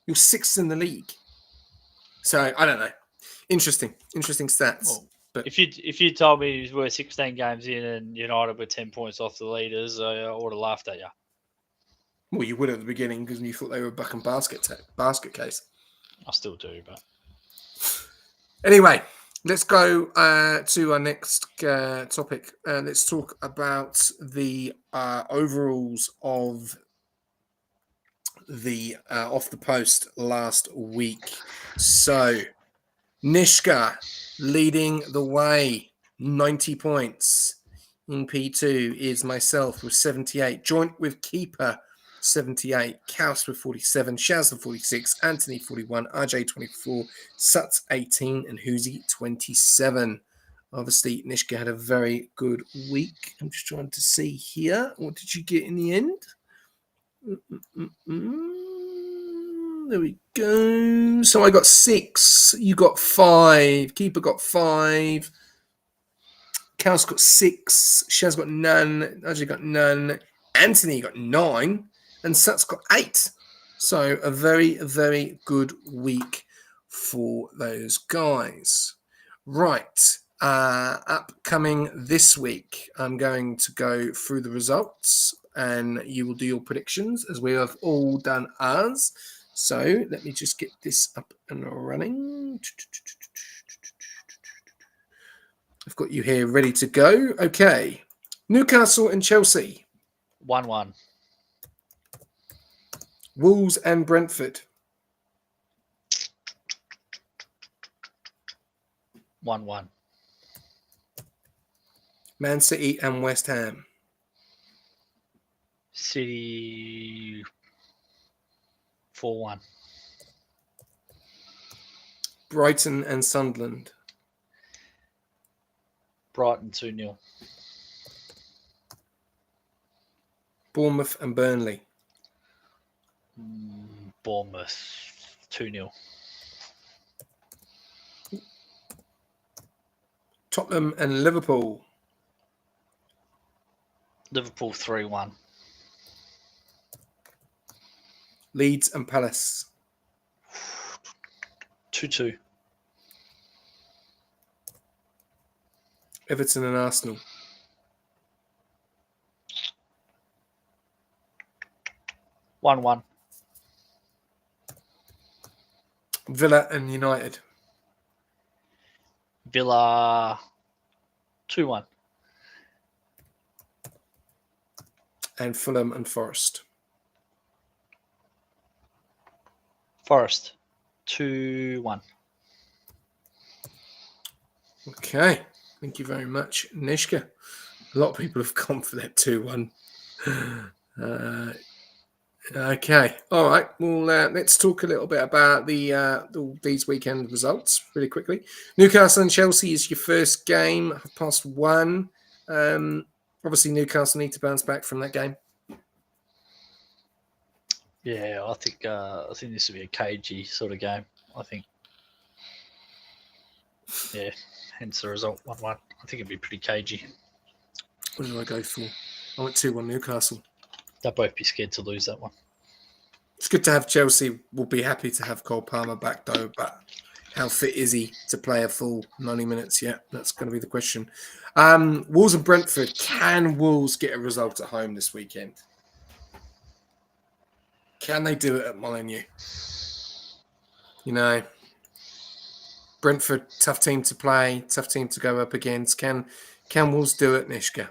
6th in the league. So I don't know. Interesting stats. Well, but if you told me we're 16 games in and United were 10 points off the leaders, I would have laughed at you. Well, you would at the beginning because you thought they were a buck and basket case. I still do, but anyway, Let's go to our next topic. Let's talk about the overalls of the off the post last week. So Nishka leading the way, 90 points. In P2 is myself with 78, joint with Keeper 78, Kaus with 47, Shaz with 46, Anthony 41, RJ 24, Suts 18, and Hoosie 27. Obviously, Nishka had a very good week. I'm just trying to see here. What did you get in the end? There we go. So I got 6. You got 5. Keeper got 5. Cal's got 6. Shaz got none. Ajay got none. Anthony got 9. And Sat's got 8. So a very, very good week for those guys. Right. Upcoming this week, I'm going to go through the results and you will do your predictions as we have all done ours. So let me just get this up and running. I've got you here ready to go. Okay. Newcastle and Chelsea. 1-1. Wolves and Brentford. 1-1. Man City and West Ham. City 4-1. Brighton and Sunderland. Brighton 2-0. Bournemouth and Burnley. Bournemouth 2-0. Tottenham and Liverpool. Liverpool 3-1. Leeds and Palace. 2-2. Everton and Arsenal. 1-1. Villa and United. Villa 2-1. And Fulham and Forest. Forest 2-1. Okay. Thank you very much, Nishka. A lot of people have gone for that 2-1. Okay. All right. Well, let's talk a little bit about these weekend results really quickly. Newcastle and Chelsea is your first game, 1:30. Obviously, Newcastle need to bounce back from that game. Yeah, I think this will be a cagey sort of game. I think. Yeah, hence the result 1-1. I think it'd be pretty cagey. What did I go for? I went 2-1 Newcastle. They'll both be scared to lose that one. It's good to have Chelsea. We'll be happy to have Cole Palmer back though, but how fit is he to play a full 90 minutes yet? That's going to be the question. Wolves and Brentford. Can Wolves get a result at home this weekend? Can they do it at Molineux? You know, Brentford, tough team to play, tough team to go up against. Can Wolves do it, Nishka?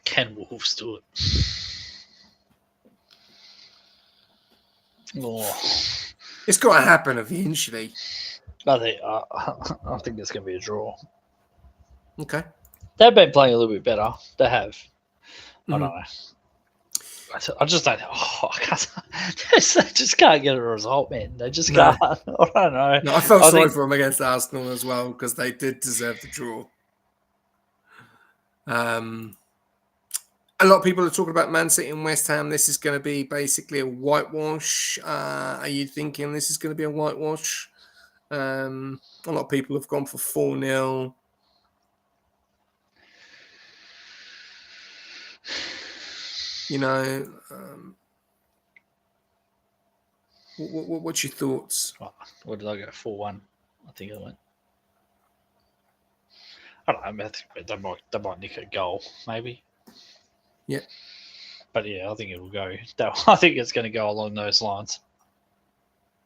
Can Wolves do it? Oh, It's got to happen eventually. I think there's going to be a draw. Okay. They've been playing a little bit better. They have. I don't know. I just don't. I just can't get a result, man. They just can't. I don't know. No, I felt sorry for them against Arsenal as well because they did deserve the draw. A lot of people are talking about Man City and West Ham. This is going to be basically a whitewash. Are you thinking this is going to be a whitewash? A lot of people have gone for 4-0. You know, what's your thoughts? What did I go? 4-1. I think I went. I don't know. They might nick a goal, maybe. Yeah. But yeah, I think it will go. I think it's going to go along those lines.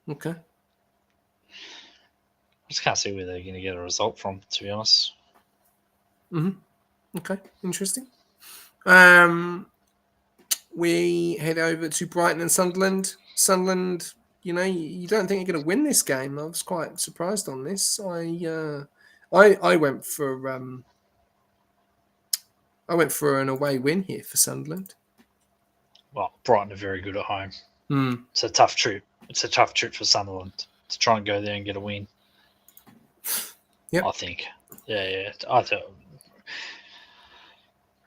Okay. just can't see where they're going to get a result from, to be honest. Okay, interesting. We head over to Brighton and Sunderland. Sunderland, you don't think you're going to win this game. I was quite surprised on this. I went for an away win here for Sunderland. Well, Brighton are very good at home. Mm. It's a tough trip. It's a tough trip for Sunderland to try and go there and get a win. Yep. I think. Yeah. I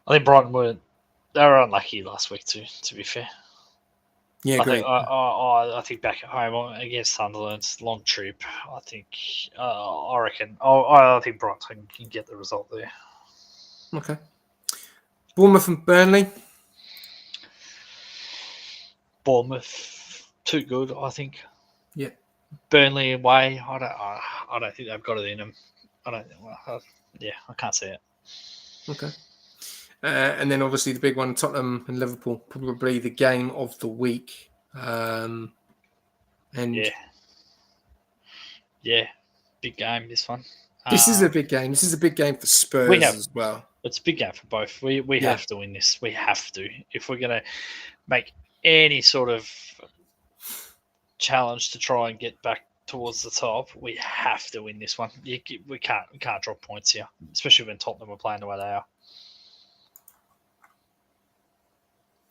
think Brighton they were unlucky last week too. To be fair. Yeah, great. I think back at home against Sunderland, long trip. I think I reckon. I think Brighton can get the result there. Okay. Bournemouth and Burnley. Bournemouth too good, I think. Yeah. Burnley away. I don't think they've got it in them. I can't see it. Okay. And then obviously the big one, Tottenham and Liverpool, probably the game of the week. And yeah, big game this one. This is a big game. This is a big game for Spurs as well. It's a big game for both. We have to win this. We have to. If we're going to make any sort of challenge to try and get back towards the top, we have to win this one. We can't drop points here, especially when Tottenham are playing the way they are.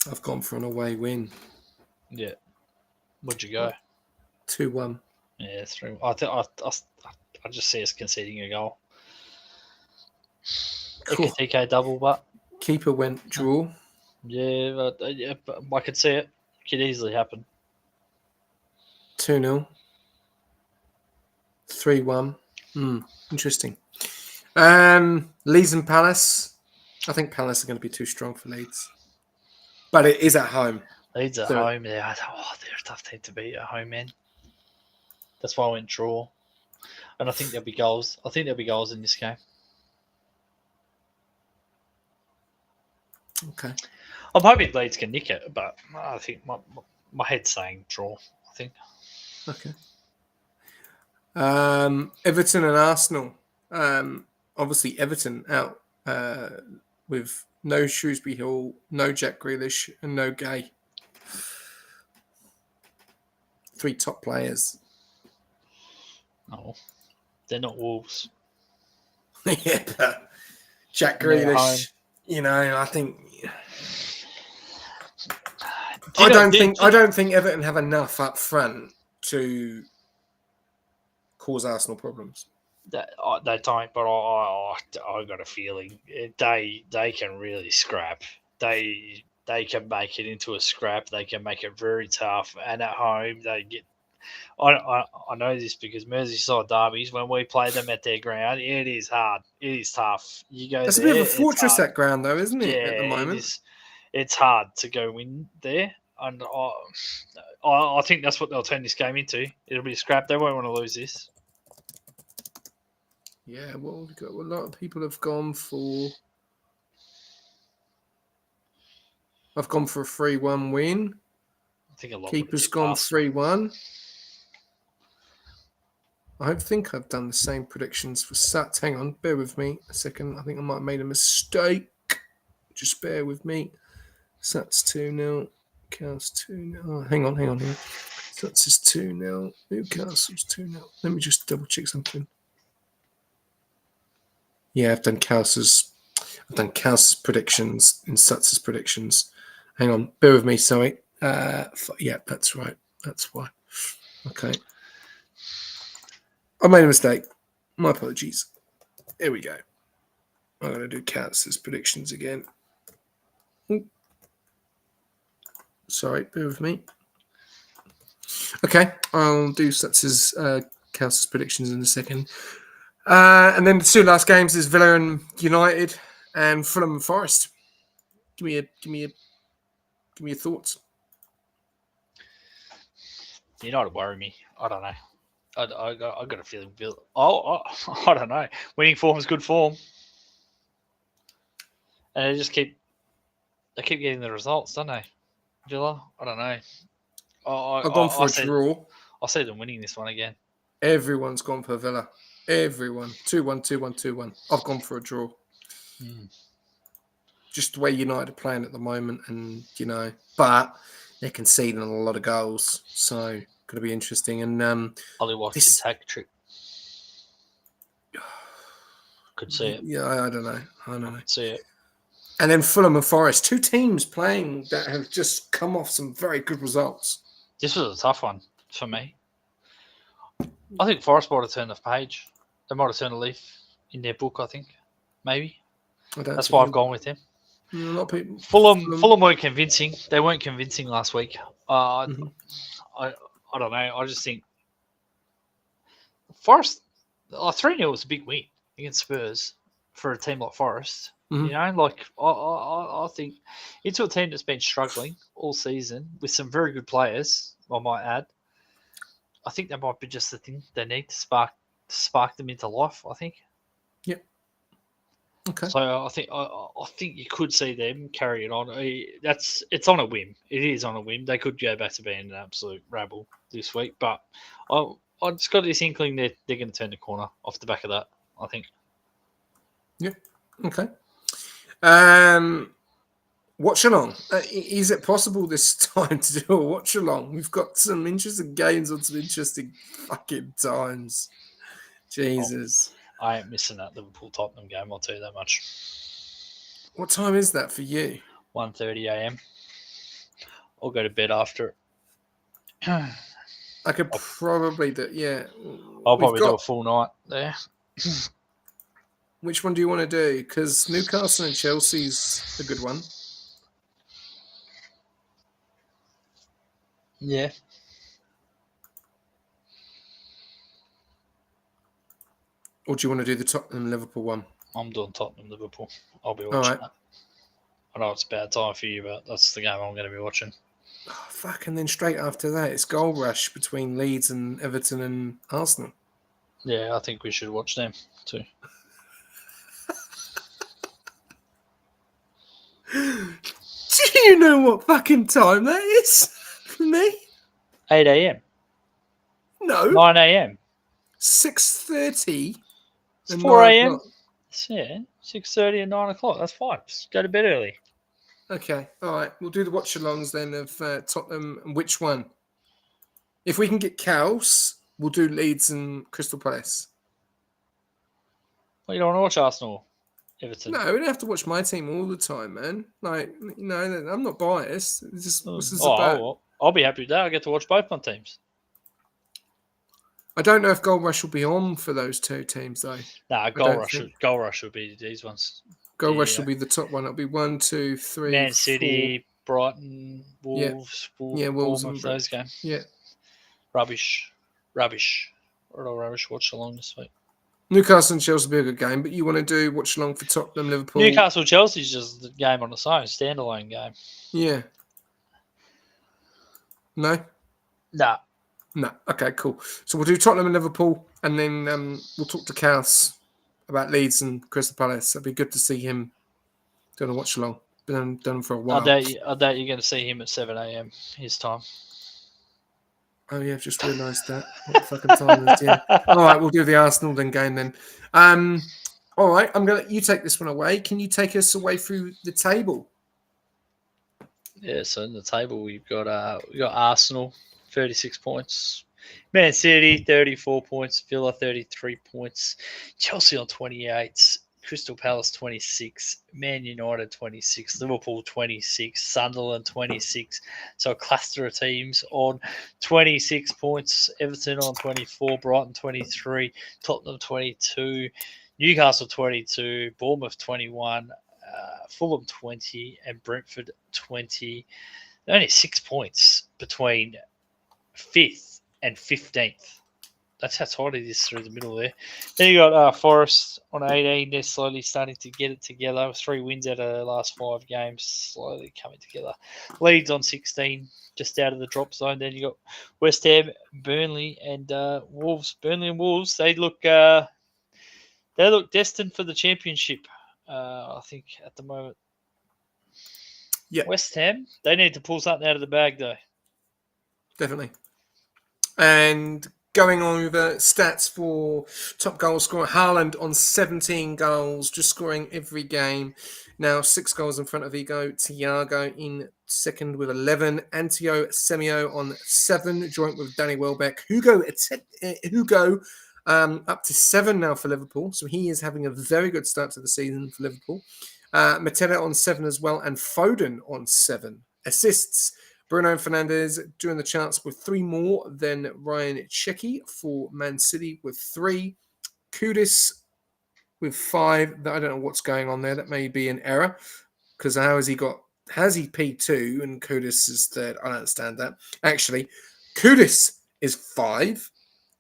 I've gone for an away win. Yeah. What'd you go? 2-1. Yeah, 3. I just see us conceding a goal. Cool. TK double, but keeper went draw. Yeah, but I could see it. Could easily happen. 2-0. 3-1. Interesting. Leeds and Palace. I think Palace are going to be too strong for Leeds. But it is at home. Leeds at home, yeah. They're a tough team to beat at home, man. That's why I went draw. And I think there'll be goals. I think there'll be goals in this game. Okay. I'm hoping Leeds can nick it, but I think my head's saying draw, I think. Okay. Everton and Arsenal. Obviously, Everton out with no Shrewsbury Hall, no Jack Grealish, and no Gay. 3 top players. No, they're not Wolves. Yeah, but Jack Grealish, I think. I don't think Everton have enough up front to cause Arsenal problems. They don't, but I got a feeling they can really scrap. They can make it into a scrap. They can make it very tough, and at home they get. I know this because Merseyside derbies, when we play them at their ground, it is hard. It is tough. You go. It's there, a bit of a fortress, that ground, though, isn't it? Yeah, at the moment, it's hard to go win there, and I think that's what they'll turn this game into. It'll be a scrap. They won't want to lose this. Yeah, well, we've got a lot of people have gone for. I've gone for a 3-1 win. I think a lot. Keeper's gone 3-1. I think I've done the same predictions for Sats. Hang on, bear with me a second. I think I might have made a mistake. Just bear with me. Sats 2-0. Cows 2-0. Oh, hang on. Sats is 2-0. Newcastle's 2-0. Let me just double check something. Yeah, I've done Kouse's predictions in Suts's predictions. Hang on, bear with me, sorry. Yeah, that's right. That's why. Okay. I made a mistake. My apologies. Here we go. I'm going to do Kouse's predictions again. Ooh. Sorry, bear with me. Okay, I'll do Suts's Kouse's predictions in a second. And then the 2 last games is Villa and United and Fulham and Forest. Give me your thoughts. United worry me. I don't know. I got a feeling Villa. I don't know. Winning form is good form, and they keep getting the results, don't they? Villa. I don't know. I've gone for a draw. I see them winning this one again. Everyone's gone for Villa. Everyone. 2-1, 2-1, 2-1. I've gone for a draw. Just the way United are playing at the moment, and but they're conceding a lot of goals, so going to be interesting. And Ollie Watkins hack trick. Could see it. Yeah, I don't know. I don't know. Could see it. And then Fulham and Forest, two teams playing that have just come off some very good results. This was a tough one for me. I think Forest might have turned the page. They might have turned a leaf in their book, I think. Maybe. That's why I've gone with them. A lot of people. Fulham weren't convincing. They weren't convincing last week. I don't know. I just think Forest 3-0 was a big win against Spurs for a team like Forest. I think into a team that's been struggling all season with some very good players, I might add. I think that might be just the thing they need to spark them into life, I think. Yep. Okay. So I think you could see them carry it on. It's on a whim. It is on a whim. They could go back to being an absolute rabble this week, but I just got this inkling that they're going to turn the corner off the back of that, I think. Yep. Okay. Watch along. Is it possible this time to do a watch along? We've got some interesting games on some interesting fucking times. Jesus. I ain't missing that Liverpool-Tottenham game, I'll tell you that much. What time is that for you? 1:30 a.m. I'll go to bed after it. I could probably do, yeah. I'll probably do a full night there. Which one do you want to do? Because Newcastle and Chelsea's a good one. Yeah. Or do you want to do the Tottenham-Liverpool one? I'm doing Tottenham-Liverpool. I'll be watching that. I know it's a bad time for you, but that's the game I'm going to be watching. Oh, fuck, and then straight after that, it's goal rush between Leeds and Everton and Arsenal. Yeah, I think we should watch them too. Do you know what fucking time that is for me? 8 a.m. No. 9 a.m. 6:30. It's 4 a.m. Yeah, 6:30 and 9 o'clock. That's fine. Just go to bed early. Okay, all right. We'll do the watch-alongs then of Tottenham. And which one? If we can get Cows, we'll do Leeds and Crystal Palace. Well, you don't want to watch Arsenal, Everton? No, we don't have to watch my team all the time, man. Like, I'm not biased. It's just, what's this about? I'll be happy with that. I get to watch both my teams. I don't know if Gold Rush will be on for those two teams, though. Nah, Gold Rush will be these ones. Gold Rush will be the top one. It'll be 1, 2, 3, Man City, 4. Brighton, Wolves, Wolves and those games. Yeah. Rubbish. What a rubbish watch along this week. Newcastle and Chelsea will be a good game, but you want to do watch along for Tottenham, Liverpool? Newcastle Chelsea's just the game on its own, standalone game. Yeah. No? Nah. No. Okay, cool. So we'll do Tottenham and Liverpool, and then we'll talk to Kaus about Leeds and Crystal Palace. It'd be good to see him doing a watch along. Been done for a while. I doubt you're going to see him at 7 a.m. his time. Oh, yeah, I've just realised that. What fucking time is it? Yeah. All right, we'll do the Arsenal game then. All right, I'm going to let you take this one away. Can you take us away through the table? Yeah, so in the table, we've got Arsenal, 36 points. Man City, 34 points. Villa, 33 points. Chelsea on 28. Crystal Palace, 26. Man United, 26. Liverpool, 26. Sunderland, 26. So a cluster of teams on 26 points. Everton on 24. Brighton, 23. Tottenham, 22. Newcastle, 22. Bournemouth, 21. Fulham, 20. And Brentford, 20. Only 6 points between 5th and 15th. That's how tight it is through the middle there. Then you got Forest on 18. They're slowly starting to get it together. 3 wins out of the last 5 games, slowly coming together. Leeds on 16, just out of the drop zone. Then you got West Ham, Burnley, and Wolves. Burnley and Wolves, they look destined for the championship. I think at the moment. Yeah. West Ham, they need to pull something out of the bag though. Definitely. And going over stats for top goal scorer, Haaland on 17 goals, just scoring every game. Now 6 goals in front of Ego. Thiago in second with 11. Antio Semio on 7, joint with Danny Welbeck. Hugo up to 7 now for Liverpool. So he is having a very good start to the season for Liverpool. Mateta on 7 as well, and Foden on 7. Assists, Bruno Fernandes doing the charts with 3 more than Ryan Checky for Man City with 3. Kudus with 5. I don't know what's going on there. That may be an error, because has he P2 and Kudus is third? I don't understand that. Actually, Kudus is 5.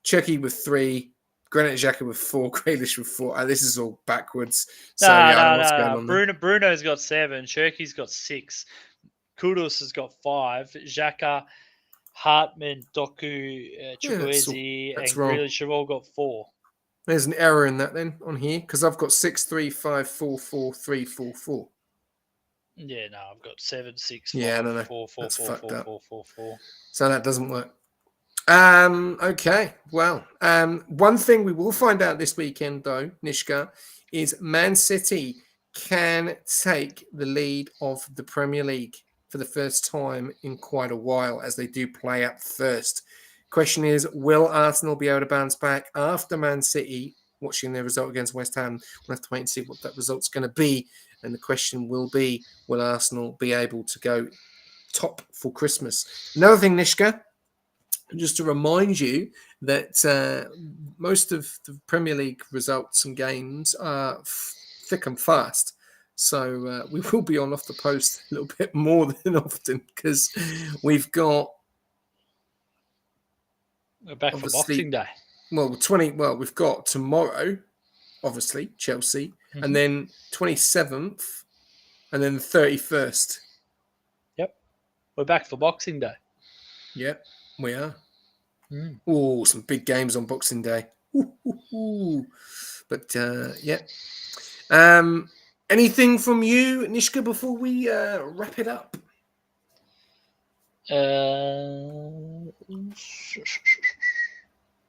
Checky with 3. Granit Xhaka with 4. Grealish with 4. This is all backwards. So I don't know what's going on there. Bruno's got 7. Cherky's got 6. Kudus has got 5. Xhaka, Hartman, Doku, Chukwueze, and Grealish have all got 4. There's an error in that then on here, because I've got 6, 3, 5, 4, 4, 3, 4, 4. Yeah, no, I've got 7, 6, 5, 4, 4, 4, 4, 4, 4, 4. So that doesn't work. Okay, well, one thing we will find out this weekend, though, Nishka, is Man City can take the lead of the Premier League for the first time in quite a while, as they do play up first. Question is, will Arsenal be able to bounce back after Man City? Watching their result against West Ham, we'll have to wait and see what that result's going to be. And the question will be, will Arsenal be able to go top for Christmas? Another thing, Nishka, just to remind you that most of the Premier League results and games are thick and fast. So we will be on Off the Post a little bit more than often, because we've got... We're back for Boxing Day. Well, we've got tomorrow, obviously, Chelsea, and then 27th, and then the 31st. Yep. We're back for Boxing Day. Yep, we are. Oh, some big games on Boxing Day. But, yeah. Anything from you, Nishka, before we wrap it up?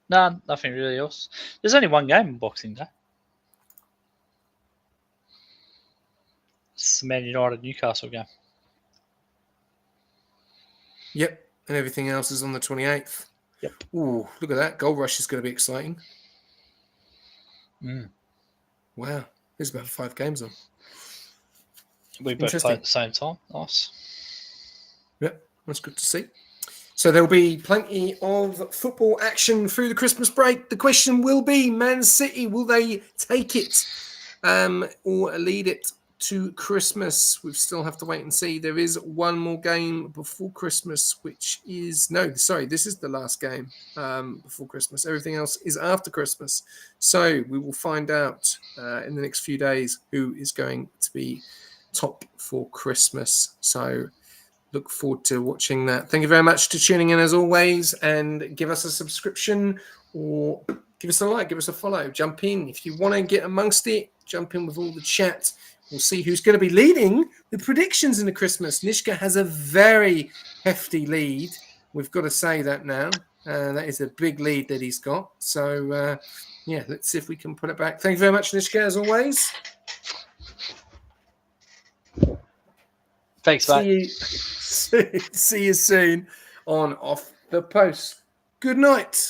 No, nothing really else. There's only one game on Boxing Day. It's the Man United Newcastle game. Yep, and everything else is on the 28th. Yep. Ooh, look at that. Gold Rush is going to be exciting. Wow, there's about 5 games on. We both play at the same time. Nice. Yep, that's good to see. So there'll be plenty of football action through the Christmas break. The question will be, Man City, will they take it or lead it to Christmas? We still have to wait and see. There is one more game before Christmas, which is... No, sorry, this is the last game before Christmas. Everything else is after Christmas. So we will find out in the next few days who is going to be top for Christmas. So... look forward to watching that. Thank you very much for tuning in as always, and give us a subscription or give us a like, give us a follow. Jump in. If you want to get amongst it, jump in with all the chat. We'll see who's going to be leading the predictions in the Christmas. Nishka has a very hefty lead. We've got to say that now. That is a big lead that he's got. So, yeah, let's see if we can put it back. Thank you very much, Nishka, as always. Thanks, mate. See you soon on Off the Post. Good night.